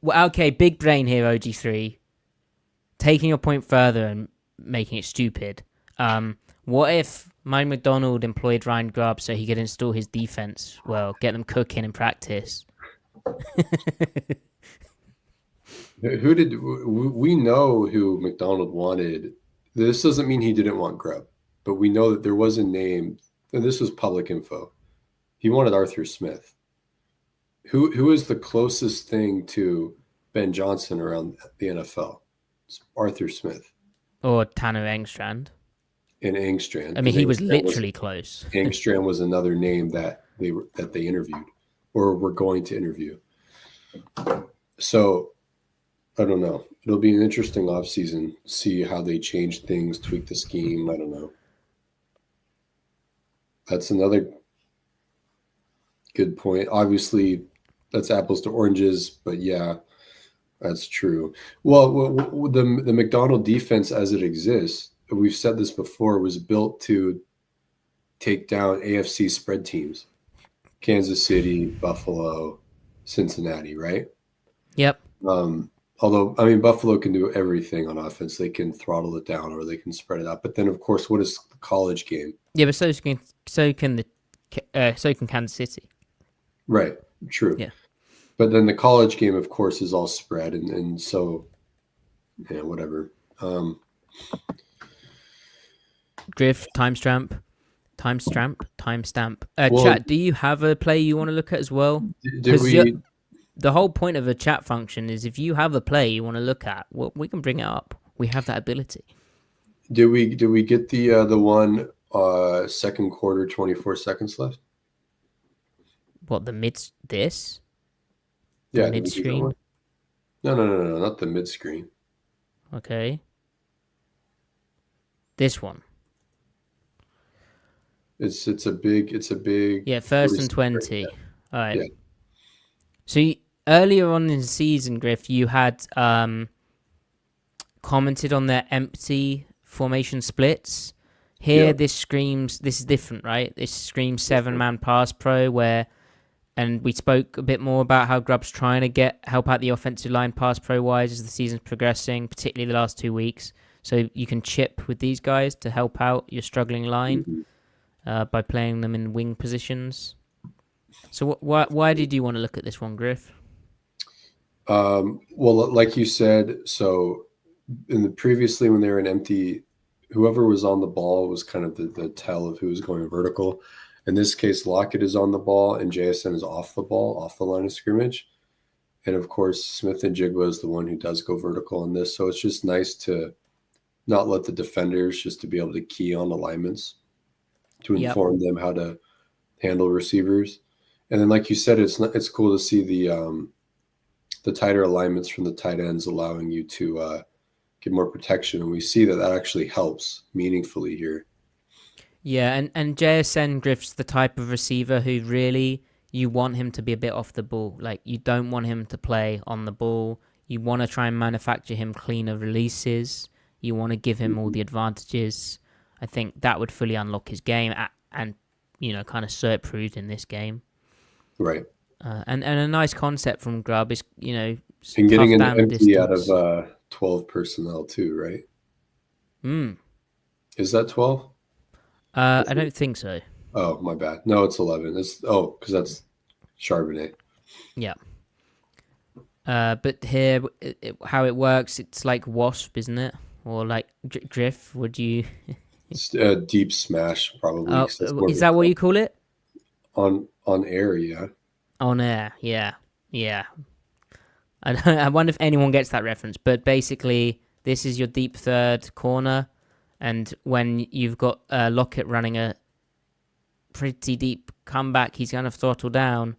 [SPEAKER 1] Okay, big brain here, OG3. Taking a point further and making it stupid. What if Mike McDonald employed Ryan Grubb so he could install his defense? Well, get them cooking in practice.
[SPEAKER 2] We know who McDonald wanted. This doesn't mean he didn't want Grubb, but we know that there was a name, and this was public info. He wanted Arthur Smith. Who is the closest thing to Ben Johnson around the NFL? It's Arthur Smith.
[SPEAKER 1] Or Tanner Engstrand.
[SPEAKER 2] And Engstrand.
[SPEAKER 1] I mean, he was literally close.
[SPEAKER 2] Engstrand was another name that they interviewed or were going to interview. So I don't know. It'll be an interesting offseason. See how they change things, tweak the scheme. I don't know. That's another good point. Obviously, that's apples to oranges, but yeah, that's true. Well, the McDonald defense as it exists, we've said this before, was built to take down AFC spread teams. Kansas City, Buffalo, Cincinnati, right?
[SPEAKER 1] Yep.
[SPEAKER 2] Although, I mean, Buffalo can do everything on offense. They can throttle it down or they can spread it out. But then, of course, what is the college game?
[SPEAKER 1] Yeah, but so can Kansas City.
[SPEAKER 2] Right. True.
[SPEAKER 1] Yeah.
[SPEAKER 2] But then the college game, of course, is all spread. And so, yeah, whatever.
[SPEAKER 1] Griff, timestamp.
[SPEAKER 2] Well,
[SPEAKER 1] Chat, do you have a play you want to look at as well?
[SPEAKER 2] did we?
[SPEAKER 1] The whole point of a chat function is if you have a play you want to look at, well, we can bring it up. We have that ability.
[SPEAKER 2] Did we get the one second quarter, 24 seconds left?
[SPEAKER 1] What, this?
[SPEAKER 2] Yeah,
[SPEAKER 1] Mid screen?
[SPEAKER 2] No, not the mid screen.
[SPEAKER 1] Okay. This one.
[SPEAKER 2] It's a big.
[SPEAKER 1] Yeah, 1st and 20.
[SPEAKER 2] Yeah.
[SPEAKER 1] All right.
[SPEAKER 2] Yeah.
[SPEAKER 1] So earlier on in the season, Griff, you had commented on their empty formation splits. Here,
[SPEAKER 2] Yeah.
[SPEAKER 1] this is different, right? This screams 7-man pass pro and we spoke a bit more about how Grubb's trying to help out the offensive line pass pro wise as the season's progressing, particularly the last 2 weeks. So you can chip with these guys to help out your struggling line by playing them in wing positions. So why did you want to look at this one, Griff?
[SPEAKER 2] Well, like you said, so previously when they were in empty, whoever was on the ball was kind of the tell of who was going vertical. In this case, Lockett is on the ball and JSN is off the ball, off the line of scrimmage. And of course, Smith and Jigba is the one who does go vertical in this. So it's just nice to not let the defenders just to be able to key on alignments to inform them how to handle receivers. And then, like you said, it's cool to see the tighter alignments from the tight ends, allowing you to get more protection. And we see that actually helps meaningfully here.
[SPEAKER 1] Yeah, and JSN Griff's the type of receiver who really you want him to be a bit off the ball. Like, you don't want him to play on the ball. You want to try and manufacture him cleaner releases. You want to give him all the advantages. I think that would fully unlock his game and kind of cert proved in this game.
[SPEAKER 2] Right.
[SPEAKER 1] And a nice concept from Grubb is,
[SPEAKER 2] and getting an empty out of 12 personnel too, right? Is that 12?
[SPEAKER 1] I don't think so.
[SPEAKER 2] Oh, my bad. No, it's 11. Because that's Charbonnet.
[SPEAKER 1] Yeah. But here, how it works, it's like Wasp, isn't it? Or like Griff, would you...
[SPEAKER 2] It's a deep smash, probably.
[SPEAKER 1] Is that what you call it?
[SPEAKER 2] On air, yeah.
[SPEAKER 1] On air, yeah. I wonder if anyone gets that reference, but basically, this is your deep third corner, and when you've got Lockett running a pretty deep comeback, he's going to throttle down,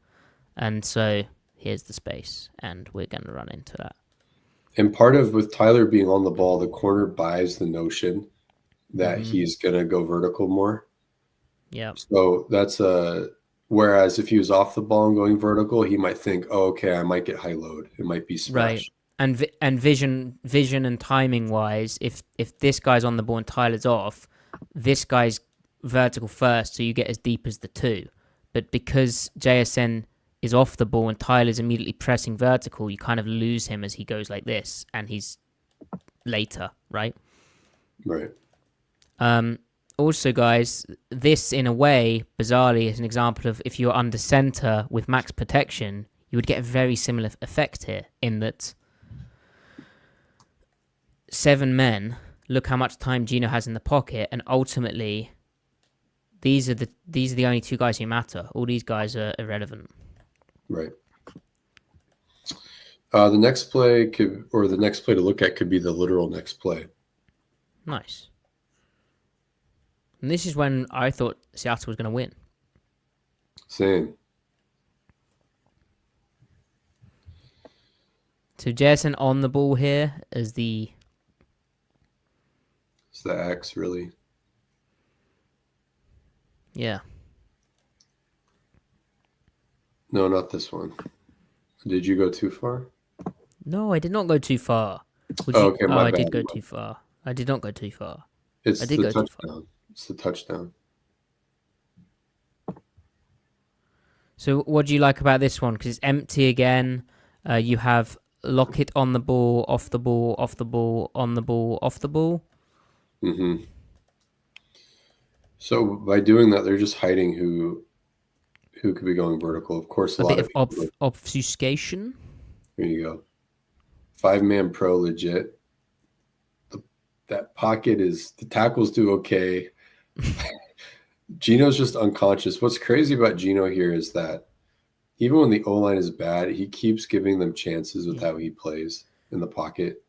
[SPEAKER 1] and so here's the space, and we're going to run into that. And
[SPEAKER 2] part of, with Tyler being on the ball, the corner buys the notion that he's going to go vertical more.
[SPEAKER 1] Yeah.
[SPEAKER 2] So that's whereas if he was off the ball and going vertical, he might think, oh, okay, I might get high load. It might be smash.
[SPEAKER 1] Right. And vision and timing wise, if this guy's on the ball and Tyler's off, this guy's vertical first, so you get as deep as the 2. But because JSN is off the ball and Tyler's immediately pressing vertical, you kind of lose him as he goes like this, and he's later, right?
[SPEAKER 2] Right.
[SPEAKER 1] Also, guys, this in a way, bizarrely, is an example of if you're under center with max protection, you would get a very similar effect here in that 7 men, look how much time Gino has in the pocket, and ultimately these are the only 2 guys who matter. All these guys are irrelevant.
[SPEAKER 2] Right. The next play to look at could be the literal next play.
[SPEAKER 1] Nice. And this is when I thought Seattle was going to win.
[SPEAKER 2] Same.
[SPEAKER 1] So JSN on the ball here as the...
[SPEAKER 2] It's the X, really.
[SPEAKER 1] Yeah.
[SPEAKER 2] No, not this one. Did you go too far?
[SPEAKER 1] No, I did not go too far.
[SPEAKER 2] Okay, my
[SPEAKER 1] I
[SPEAKER 2] bad.
[SPEAKER 1] did go too far. I did not go too far.
[SPEAKER 2] It's
[SPEAKER 1] I did
[SPEAKER 2] the
[SPEAKER 1] go too far.
[SPEAKER 2] touchdown. It's the touchdown.
[SPEAKER 1] So what do you like about this one? Because it's empty again. You have Lockett on the ball, off the ball, off the ball, on the ball, off the ball.
[SPEAKER 2] Mm-hmm. So by doing that, they're just hiding who could be going vertical. Of course,
[SPEAKER 1] A
[SPEAKER 2] lot
[SPEAKER 1] bit
[SPEAKER 2] of
[SPEAKER 1] of obfuscation.
[SPEAKER 2] There you go. 5-man pro legit. That pocket is, the tackles do okay. Gino's just unconscious. What's crazy about Gino here is that even when the O-line is bad, he keeps giving them chances with how he plays in the pocket.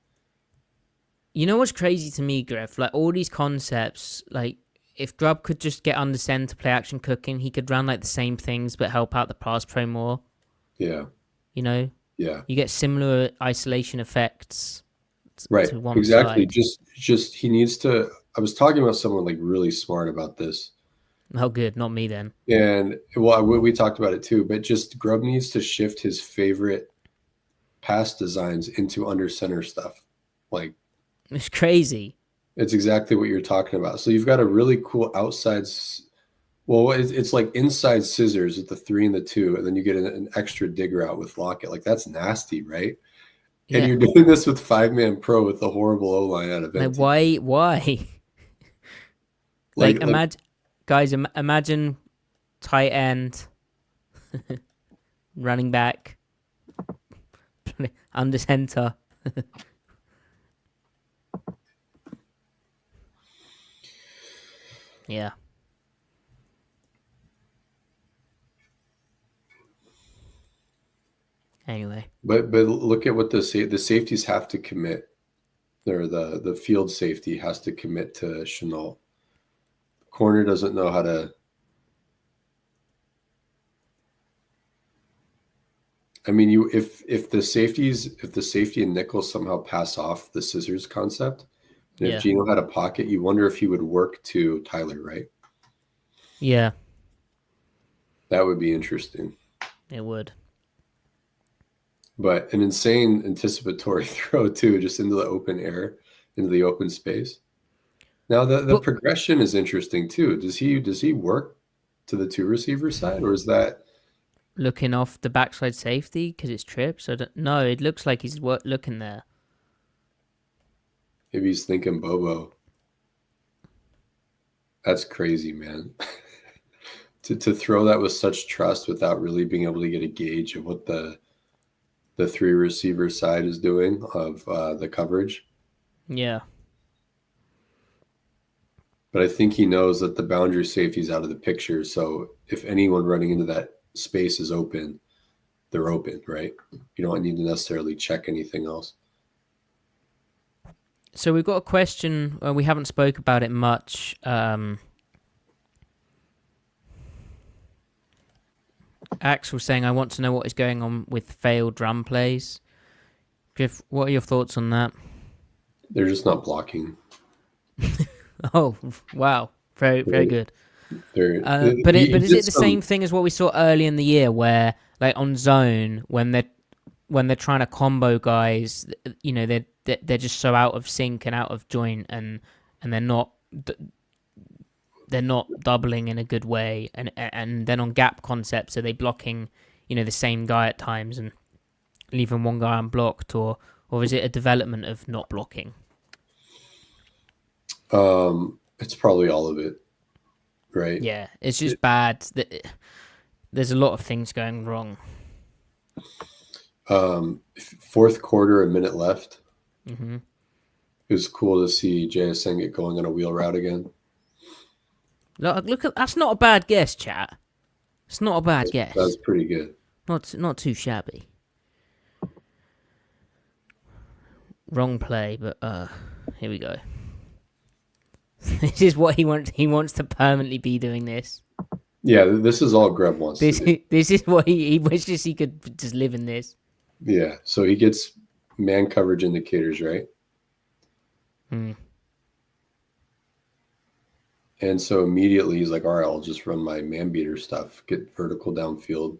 [SPEAKER 1] You know what's crazy to me, Griff? Like, all these concepts, like, if Grubb could just get under center, play action cooking, he could run, like, the same things but help out the pass pro more.
[SPEAKER 2] Yeah.
[SPEAKER 1] You know?
[SPEAKER 2] Yeah.
[SPEAKER 1] You get similar isolation effects.
[SPEAKER 2] Right.
[SPEAKER 1] To one
[SPEAKER 2] exactly.
[SPEAKER 1] side.
[SPEAKER 2] Just he needs to, I was talking about someone like really smart about this.
[SPEAKER 1] Oh, good. Not me then.
[SPEAKER 2] And well, we talked about it too, but just Grubb needs to shift his favorite pass designs into under center stuff. Like,
[SPEAKER 1] it's crazy.
[SPEAKER 2] It's exactly what you're talking about. So you've got a really cool outside, well, it's like inside scissors with the 3 and the 2, and then you get an extra dig route with Lockett. Like, that's nasty, right?
[SPEAKER 1] Yeah.
[SPEAKER 2] And you're doing this with 5-man pro with the horrible O-line out of it.
[SPEAKER 1] Like, why? like imagine, guys, imagine tight end, running back, under center. Yeah. Anyway.
[SPEAKER 2] But look at what the safeties have to commit. Or the field safety has to commit to Chenault. Corner doesn't know how to. I mean, if the safety and nickel somehow pass off the scissors concept, and if Gino had a pocket, you wonder if he would work to Tyler, right?
[SPEAKER 1] Yeah.
[SPEAKER 2] That would be interesting.
[SPEAKER 1] It would.
[SPEAKER 2] But an insane anticipatory throw too, just into the open air, into the open space. Now the progression is interesting too. Does he work to the 2 receiver side, or is that
[SPEAKER 1] looking off the backside safety because it's trips? No, it looks like he's looking there.
[SPEAKER 2] Maybe he's thinking Bobo. That's crazy, man. to throw that with such trust without really being able to get a gauge of what the 3 receiver side is doing of the coverage.
[SPEAKER 1] Yeah. But
[SPEAKER 2] I think he knows that the boundary safety is out of the picture. So if anyone running into that space is open, they're open, right? You don't need to necessarily check anything else.
[SPEAKER 1] So we've got a question. We haven't spoke about it much. Axel saying, I want to know what is going on with failed run plays. Griff, what are your thoughts on that?
[SPEAKER 2] They're just not blocking.
[SPEAKER 1] Oh, wow. Very, very good.
[SPEAKER 2] But
[SPEAKER 1] is it the same thing as what we saw early in the year where, like, on zone, when they're trying to combo guys, you know, they're just so out of sync and out of joint, and they're not doubling in a good way, and then on gap concepts, are they blocking, you know, the same guy at times and leaving one guy unblocked, or is it a development of not blocking?
[SPEAKER 2] It's probably all of it, right?
[SPEAKER 1] Yeah, it's just bad. There's a lot of things going wrong.
[SPEAKER 2] Fourth quarter, a minute left.
[SPEAKER 1] Mm-hmm.
[SPEAKER 2] It was cool to see JSN get going on a wheel route again.
[SPEAKER 1] Look at that's not a bad guess, chat. It's not a bad guess.
[SPEAKER 2] That's pretty good.
[SPEAKER 1] Not too shabby. Wrong play, but here we go. This is what he wants. He wants to permanently be doing this.
[SPEAKER 2] Yeah, this is all Grubb wants.
[SPEAKER 1] This is what he wishes he could just live in this.
[SPEAKER 2] Yeah, so he gets man coverage indicators, right? And so immediately he's like, all right, I'll just run my man beater stuff, get vertical downfield.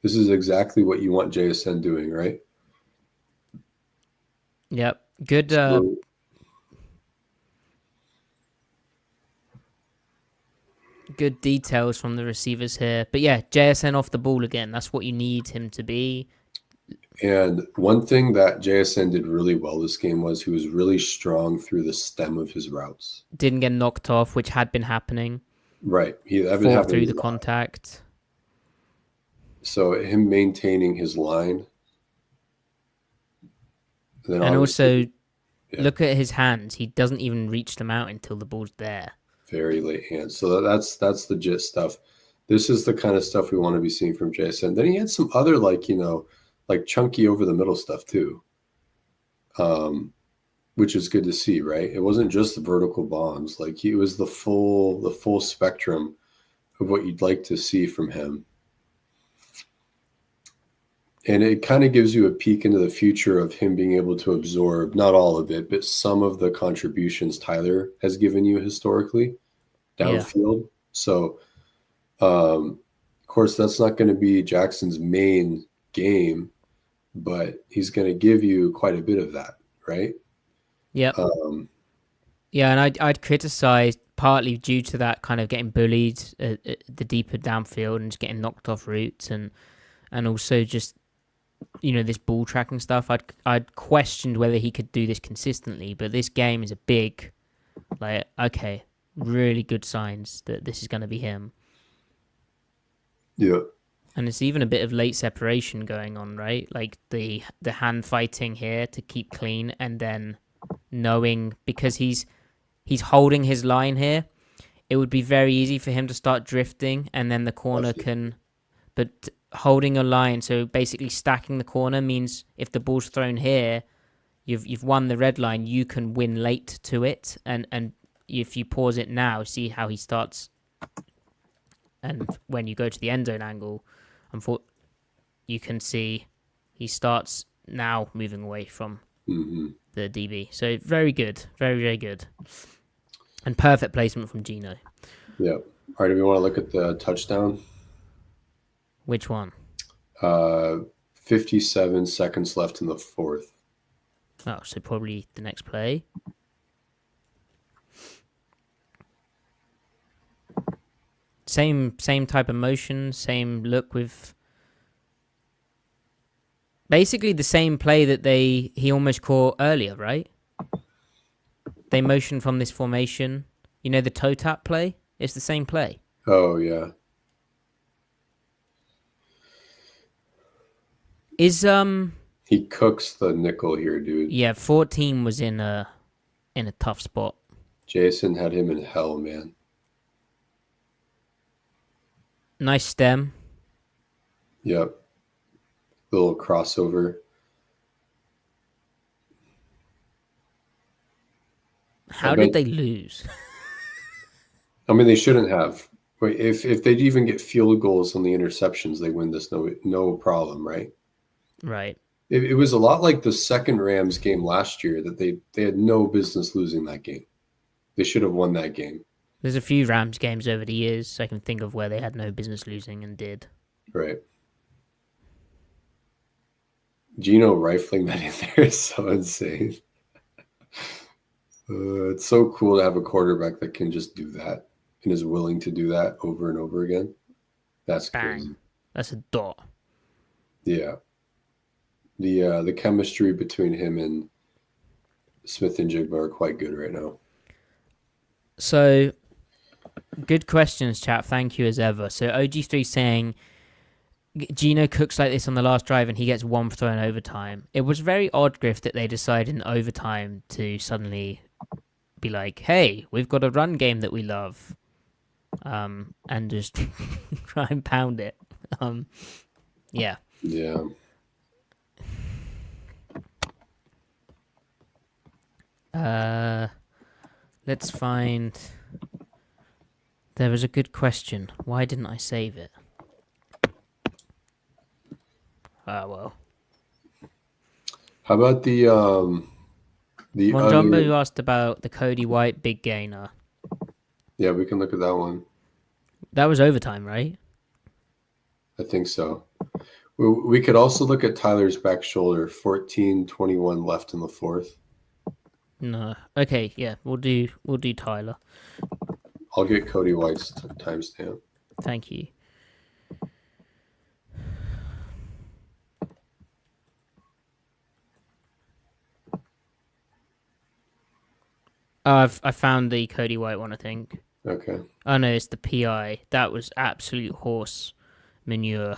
[SPEAKER 2] This is exactly what you want JSN doing, right?
[SPEAKER 1] Yep. Good. Good details from the receivers here. But yeah, JSN off the ball again. That's what you need him to be.
[SPEAKER 2] And one thing that JSN did really well this game was he was really strong through the stem of his routes.
[SPEAKER 1] Didn't get knocked off, which had been happening.
[SPEAKER 2] Right.
[SPEAKER 1] Fought through the contact.
[SPEAKER 2] So him maintaining his line.
[SPEAKER 1] And also, look at his hands. He doesn't even reach them out until the ball's there.
[SPEAKER 2] Very late hands. So that's legit stuff. This is the kind of stuff we want to be seeing from JSN. Then he had some other like chunky over the middle stuff too, which is good to see, right? It wasn't just the vertical bombs. Like he was the full spectrum of what you'd like to see from him. And it kind of gives you a peek into the future of him being able to absorb, not all of it, but some of the contributions Tyler has given you historically downfield. Yeah. So, of course, that's not going to be Jackson's main game, but he's going to give you quite a bit of that, right?
[SPEAKER 1] Yeah. Yeah, and I'd criticize partly due to that kind of getting bullied the deeper downfield and just getting knocked off routes and also just, this ball tracking stuff. I'd questioned whether he could do this consistently, but this game is a big, okay, really good signs that this is going to be him.
[SPEAKER 2] Yeah.
[SPEAKER 1] And it's even a bit of late separation going on, right? Like the hand fighting here to keep clean, and then knowing because he's holding his line here, it would be very easy for him to start drifting, and then the corner but holding a line, so basically stacking the corner means if the ball's thrown here, you've won the red line, you can win late to it, and if you pause it now, see how he starts, and when you go to the end zone angle, you can see he starts now moving away from the DB. So very good, very, very good. And perfect placement from Gino.
[SPEAKER 2] Yeah. All right, do we want to look at the touchdown?
[SPEAKER 1] Which one?
[SPEAKER 2] 57 seconds left in the fourth.
[SPEAKER 1] Oh, so probably the next play. Same type of motion, same look with basically the same play that he almost caught earlier, right? They motion from this formation. The toe tap play? It's the same play.
[SPEAKER 2] Oh, yeah. He cooks the nickel here, dude.
[SPEAKER 1] Yeah, 14 was in a tough spot.
[SPEAKER 2] Jason had him in hell, man.
[SPEAKER 1] Nice stem.
[SPEAKER 2] Yep. Little crossover.
[SPEAKER 1] How did they lose?
[SPEAKER 2] I mean, they shouldn't have. Wait, if they'd even get field goals on the interceptions, they win this no problem, right?
[SPEAKER 1] Right.
[SPEAKER 2] It was a lot like the second Rams game last year that they had no business losing that game. They should have won that game.
[SPEAKER 1] There's a few Rams games over the years I can think of where they had no business losing and did.
[SPEAKER 2] Right. Gino rifling that in there is so insane. It's so cool to have a quarterback that can just do that and is willing to do that over and over again. That's
[SPEAKER 1] bang.
[SPEAKER 2] Crazy.
[SPEAKER 1] That's a dot.
[SPEAKER 2] Yeah. The chemistry between him and Smith and Jigba are quite good right now.
[SPEAKER 1] So, good questions, chat. Thank you as ever. So, OG3 saying Gino cooks like this on the last drive and he gets one throw in overtime. It was very odd, Griff, that they decided in overtime to suddenly be like, hey, we've got a run game that we love. And just try and pound it. Yeah.
[SPEAKER 2] Yeah.
[SPEAKER 1] Let's find. There was a good question. Why didn't I save it? Ah, well.
[SPEAKER 2] How about the
[SPEAKER 1] Monjumbo,
[SPEAKER 2] other?
[SPEAKER 1] you asked about the Cody White big gainer.
[SPEAKER 2] Yeah, we can look at that one.
[SPEAKER 1] That was overtime, right?
[SPEAKER 2] I think so. We could also look at Tyler's back shoulder, 14:21 left in the fourth.
[SPEAKER 1] No. Okay, yeah, we'll do Tyler.
[SPEAKER 2] I'll get Cody White's timestamp.
[SPEAKER 1] Thank you. I found the Cody White one, I think.
[SPEAKER 2] Okay.
[SPEAKER 1] Oh no, it's the PI. That was absolute horse manure.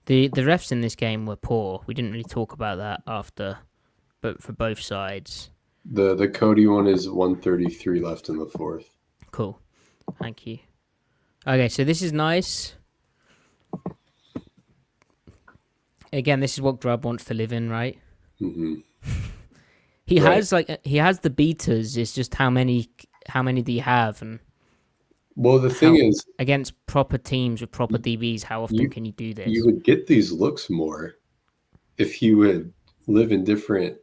[SPEAKER 1] The refs in this game were poor. We didn't really talk about that after, but for both sides.
[SPEAKER 2] The Cody one is 1:33 left in the fourth.
[SPEAKER 1] Cool. Thank you. Okay, so this is nice. Again, this is what Grubb wants to live in, right?
[SPEAKER 2] Mm-hmm.
[SPEAKER 1] He
[SPEAKER 2] Right.
[SPEAKER 1] has the beaters. It's just how many do you have, and
[SPEAKER 2] Well, the thing is,
[SPEAKER 1] against proper teams with proper DBs, how often can you do this?
[SPEAKER 2] you would get these looks more if you would live in different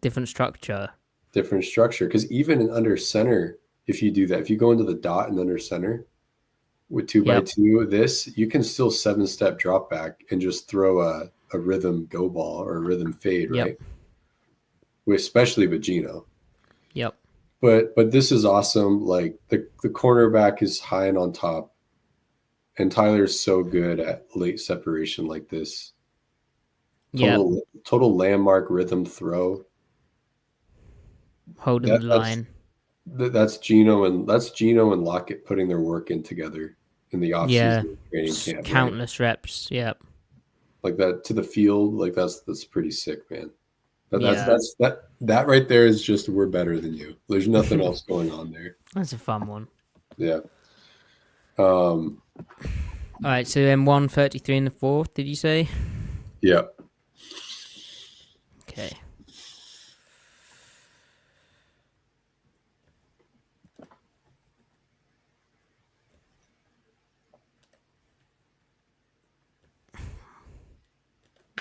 [SPEAKER 1] Different structure.
[SPEAKER 2] different structure. Because even in under center, if you do that, if you go into the dot and under center with 2x2, you can still 7-step drop back and just throw a rhythm go ball or a rhythm fade, right? Especially with Gino.
[SPEAKER 1] Yep.
[SPEAKER 2] But this is awesome. Like the cornerback is high and on top, and Tyler's so good at late separation like this. Total landmark rhythm throw.
[SPEAKER 1] Holding the line.
[SPEAKER 2] That's Gino and Lockett putting their work in together in the offseason training camp.
[SPEAKER 1] Countless reps. Yep.
[SPEAKER 2] Like that to the field. Like that's pretty sick, man. That right there is just we're better than you. There's nothing else going on there.
[SPEAKER 1] That's a fun one.
[SPEAKER 2] Yeah.
[SPEAKER 1] All right, so then 1:33 in the fourth, did you say?
[SPEAKER 2] Yeah.
[SPEAKER 1] Okay.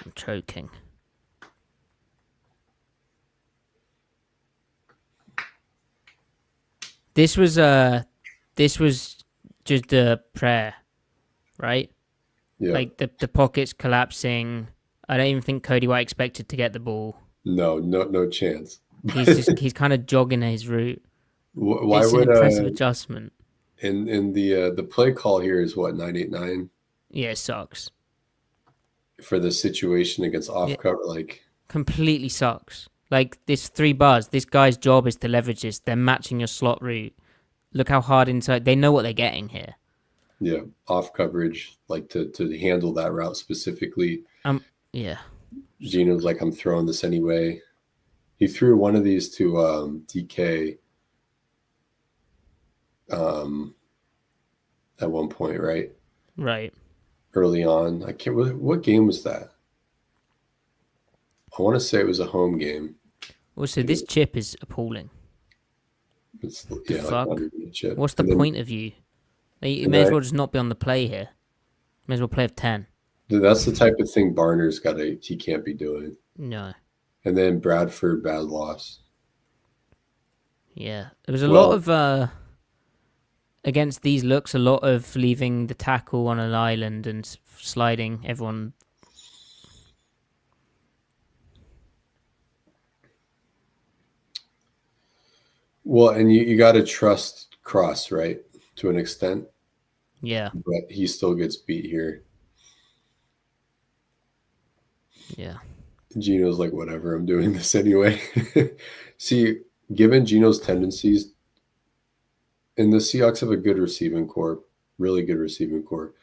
[SPEAKER 1] I'm choking. This was just a prayer, right?
[SPEAKER 2] Yeah.
[SPEAKER 1] Like the pockets collapsing. I don't even think Cody White expected to get the ball.
[SPEAKER 2] No chance.
[SPEAKER 1] He's kind of jogging his route.
[SPEAKER 2] Why
[SPEAKER 1] it's
[SPEAKER 2] would
[SPEAKER 1] an impressive adjustment.
[SPEAKER 2] And the play call here is what 989.
[SPEAKER 1] Yeah, it sucks.
[SPEAKER 2] For the situation against off cover, like
[SPEAKER 1] completely sucks. Like this 3 bars. This guy's job is to leverage this. They're matching your slot route. Look how hard inside. They know what they're getting here.
[SPEAKER 2] Yeah, off coverage, like to handle that route specifically.
[SPEAKER 1] Yeah.
[SPEAKER 2] Gino's like, I'm throwing this anyway. He threw one of these to DK at one point, right?
[SPEAKER 1] Right.
[SPEAKER 2] Early on. I can't. What game was that? I want to say it was a home game.
[SPEAKER 1] Also, this chip is appalling.
[SPEAKER 2] It's
[SPEAKER 1] fuck?
[SPEAKER 2] Like chip.
[SPEAKER 1] What's the point of you? You may as well just not be on the play here. May as well play with 10.
[SPEAKER 2] That's the type of thing Barner's he can't be doing.
[SPEAKER 1] No.
[SPEAKER 2] And then Bradford, bad loss.
[SPEAKER 1] Yeah. There was a lot of, against these looks, a lot of leaving the tackle on an island and sliding everyone.
[SPEAKER 2] Well, and you got to trust Cross, right? To an extent.
[SPEAKER 1] Yeah.
[SPEAKER 2] But he still gets beat here.
[SPEAKER 1] Yeah.
[SPEAKER 2] Gino's like, whatever, I'm doing this anyway. See, given Gino's tendencies, and the Seahawks have a good receiving core, really good receiving core.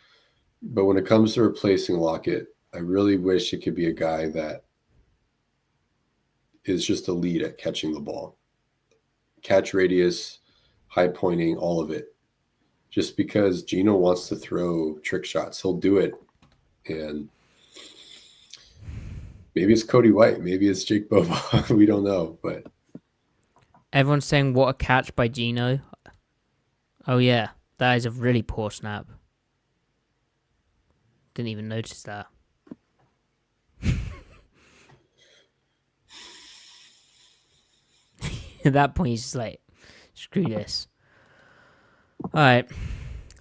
[SPEAKER 2] But when it comes to replacing Lockett, I really wish it could be a guy that is just a lead at catching the ball. Catch radius, high pointing, all of it. Just because Gino wants to throw trick shots, he'll do it. And maybe it's Cody White, maybe it's Jake Boba. We don't know, but
[SPEAKER 1] everyone's saying what a catch by Gino. Oh yeah, that is a really poor snap. Didn't even notice that. At that point, he's just like, screw this. All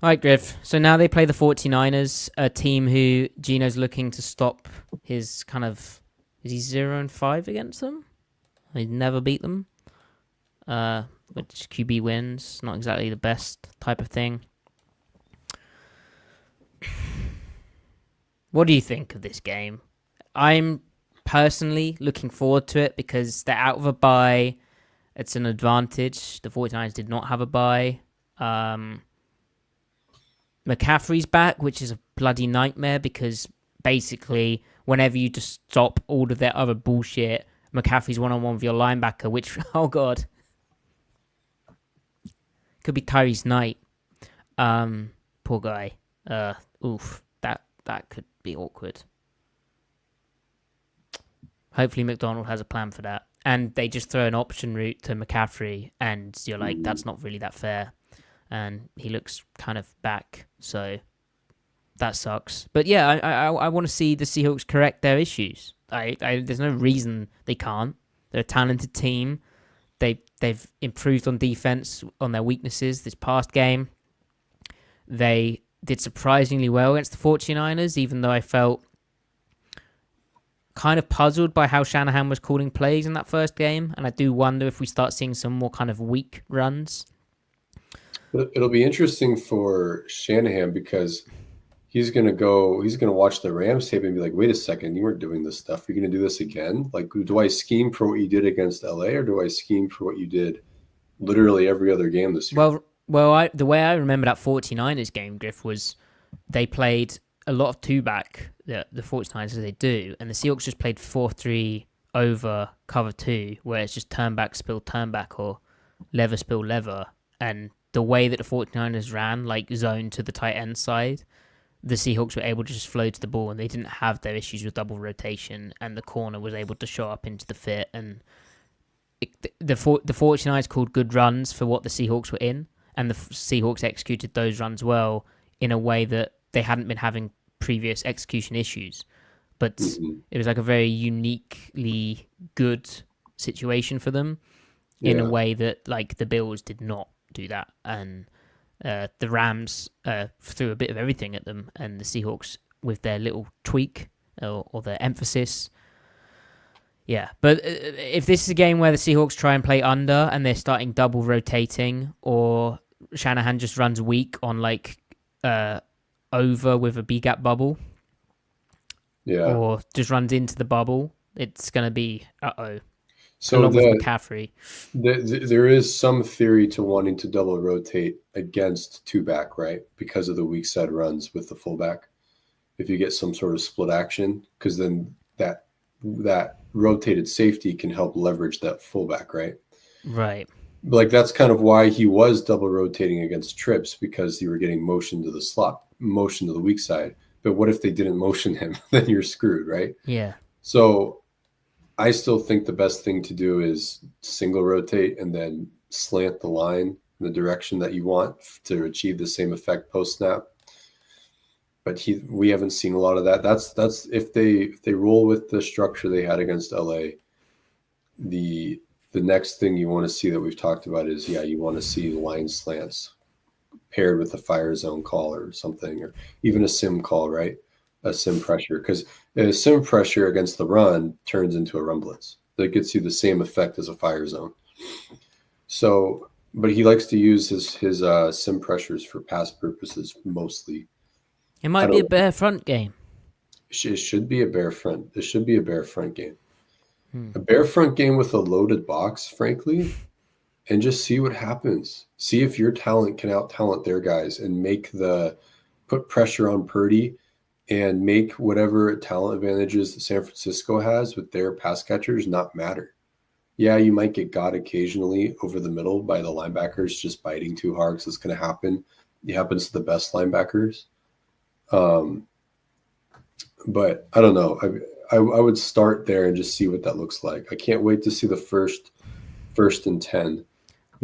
[SPEAKER 1] right, Griff. So now they play the 49ers, a team who Gino's looking to stop his kind of... Is he 0-5 against them? He'd never beat them. Which QB wins. Not exactly the best type of thing. What do you think of this game? I'm personally looking forward to it because they're out of a bye. It's an advantage. The 49ers did not have a bye. McCaffrey's back, which is a bloody nightmare because basically whenever you just stop all of their other bullshit, McCaffrey's one-on-one with your linebacker, which, oh God, could be Tyrese Knight. Poor guy. Oof, that could be awkward. Hopefully McDonald has a plan for that. And they just throw an option route to McCaffrey, and you're like, that's not really that fair. And he looks kind of back, so that sucks. But yeah, I want to see the Seahawks correct their issues. There's no reason they can't. They're a talented team. They've improved on defense, on their weaknesses this past game. They did surprisingly well against the 49ers, even though I felt kind of puzzled by how Shanahan was calling plays in that first game. And I do wonder if we start seeing some more kind of weak runs.
[SPEAKER 2] It'll be interesting for Shanahan because he's going to watch the Rams tape and be like, wait a second, you weren't doing this stuff. You're going to do this again? Like, do I scheme for what you did against LA or do I scheme for what you did literally every other game this year?
[SPEAKER 1] Well, the way I remember that 49ers game, Griff, was they played a lot of two-back, the 49ers as they do, and the Seahawks just played 4-3 over cover 2, where it's just turn back, spill, turn back, or lever, spill, lever. And the way that the 49ers ran, like zone to the tight end side, the Seahawks were able to just flow to the ball, and they didn't have their issues with double rotation, and the corner was able to show up into the fit. And the 49ers called good runs for what the Seahawks were in, and the Seahawks executed those runs well in a way that they hadn't been having previous execution issues. But it was like a very uniquely good situation for them in a way that like the Bills did not do that. And the Rams threw a bit of everything at them, and the Seahawks with their little tweak or their emphasis. Yeah, but if this is a game where the Seahawks try and play under and they're starting double rotating, or Shanahan just runs weak on like over with a B-gap bubble, or just runs into the bubble, it's going to be
[SPEAKER 2] So
[SPEAKER 1] along with McCaffrey.
[SPEAKER 2] There is some theory to wanting to double rotate against two-back, right? Because of the weak side runs with the fullback. If you get some sort of split action, because then that rotated safety can help leverage that fullback, right?
[SPEAKER 1] Right.
[SPEAKER 2] Like that's kind of why he was double rotating against trips, because you were getting motion to the slot, motion to the weak side. But what if they didn't motion him? Then you're screwed, right?
[SPEAKER 1] Yeah.
[SPEAKER 2] So I still think the best thing to do is single rotate and then slant the line in the direction that you want to achieve the same effect post snap. But we haven't seen a lot of that. That's if they roll with the structure they had against LA. The next thing you want to see that we've talked about is you want to see line slants paired with a fire zone call or something, or even a sim call, right? A sim pressure, because a sim pressure against the run turns into a run blitz that gets you the same effect as a fire zone. So, but he likes to use his sim pressures for pass purposes mostly.
[SPEAKER 1] It might be a bare front game.
[SPEAKER 2] It should be a bare front. This should be a bare front game. A bare front game with a loaded box, frankly, and just see what happens. See if your talent can out-talent their guys and put pressure on Purdy and make whatever talent advantages that San Francisco has with their pass catchers not matter. Yeah, you might get got occasionally over the middle by the linebackers just biting too hard, because it's going to happen. It happens to the best linebackers. But I don't know. I would start there and just see what that looks like. I can't wait to see the first and 10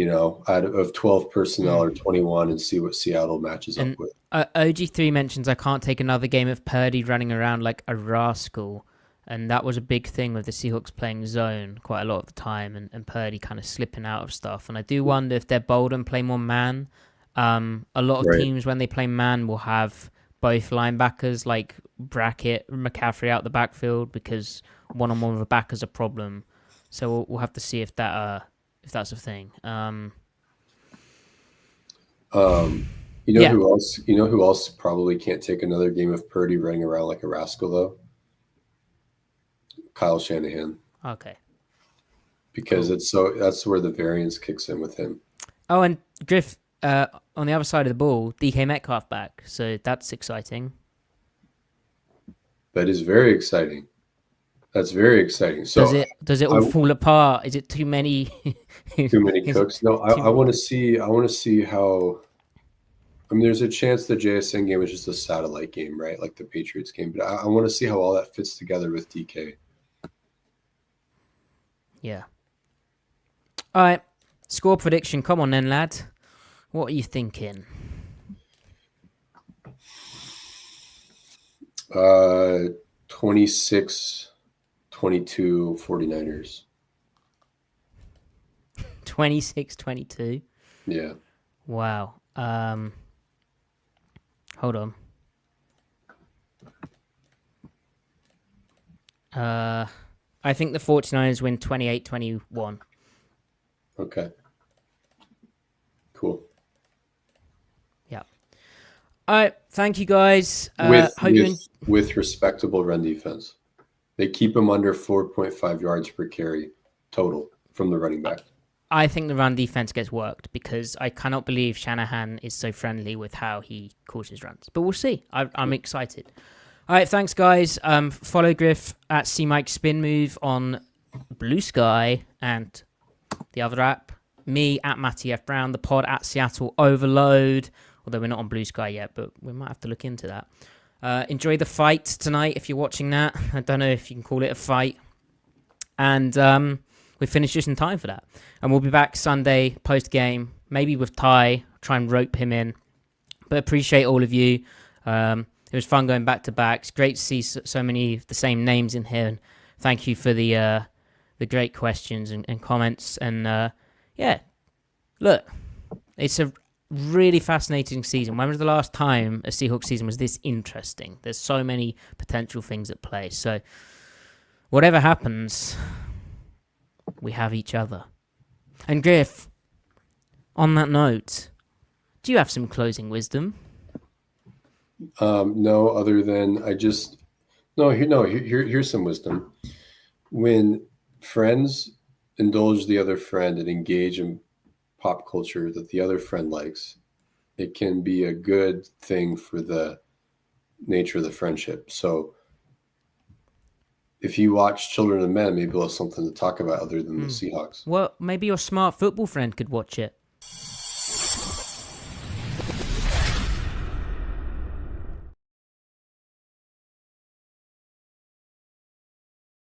[SPEAKER 2] out of 12 personnel or 21 and see what Seattle matches up with.
[SPEAKER 1] OG3 mentions I can't take another game of Purdy running around like a rascal. And that was a big thing with the Seahawks playing zone quite a lot of the time and Purdy kind of slipping out of stuff. And I do wonder if they're bold and play more man. A lot of teams, when they play man, will have both linebackers, like bracket McCaffrey out the backfield, because one-on-one with a back is a problem. So we'll have to see if that's a thing.
[SPEAKER 2] Who else? You know who else probably can't take another game of Purdy running around like a rascal though? Kyle Shanahan.
[SPEAKER 1] Okay.
[SPEAKER 2] Because that's where the variance kicks in with him.
[SPEAKER 1] Oh, and Griff, on the other side of the ball, DK Metcalf back, so that's exciting.
[SPEAKER 2] That is very exciting. That's very exciting. So
[SPEAKER 1] does it all fall apart? Is it too many?
[SPEAKER 2] Too many cooks? No, I want to see how. I mean, there's a chance the JSN game is just a satellite game, right? Like the Patriots game, but I want to see how all that fits together with DK.
[SPEAKER 1] Yeah. All right. Score prediction. Come on then, lad. What are you thinking?
[SPEAKER 2] 26-22 49ers.
[SPEAKER 1] 26-22?
[SPEAKER 2] Yeah.
[SPEAKER 1] Wow. Hold on. I think the 49ers win 28-21.
[SPEAKER 2] Okay. Cool.
[SPEAKER 1] Yeah. All right. Thank you, guys.
[SPEAKER 2] With respectable run defense. They keep them under 4.5 yards per carry total from the running back.
[SPEAKER 1] I think the run defense gets worked because I cannot believe Shanahan is so friendly with how he calls his runs. But we'll see. I'm excited. All right, thanks, guys. Follow Griff at CMikeSpinMove on Blue Sky and the other app. Me at Matty F Brown. The pod at Seattle Overload. Although we're not on Blue Sky yet, but we might have to look into that. Enjoy the fight tonight if you're watching that. I don't know if you can call it a fight. And we finished just in time for that. And we'll be back Sunday post-game, maybe with Ty, try and rope him in. But appreciate all of you. It was fun going back-to-back. It's great to see so many of the same names in here. And thank you for the great questions and comments. And, look, it's a really fascinating season. When was the last time a Seahawks season was this interesting? There's so many potential things at play. So whatever happens, we have each other. And Griff, on that note, do you have some closing wisdom?
[SPEAKER 2] No, other than here's some wisdom. When friends indulge the other friend and engage in pop culture that the other friend likes, it can be a good thing for the nature of the friendship. So if you watch Children of Men, maybe we'll have something to talk about other than the Seahawks.
[SPEAKER 1] Well, maybe your smart football friend could watch it.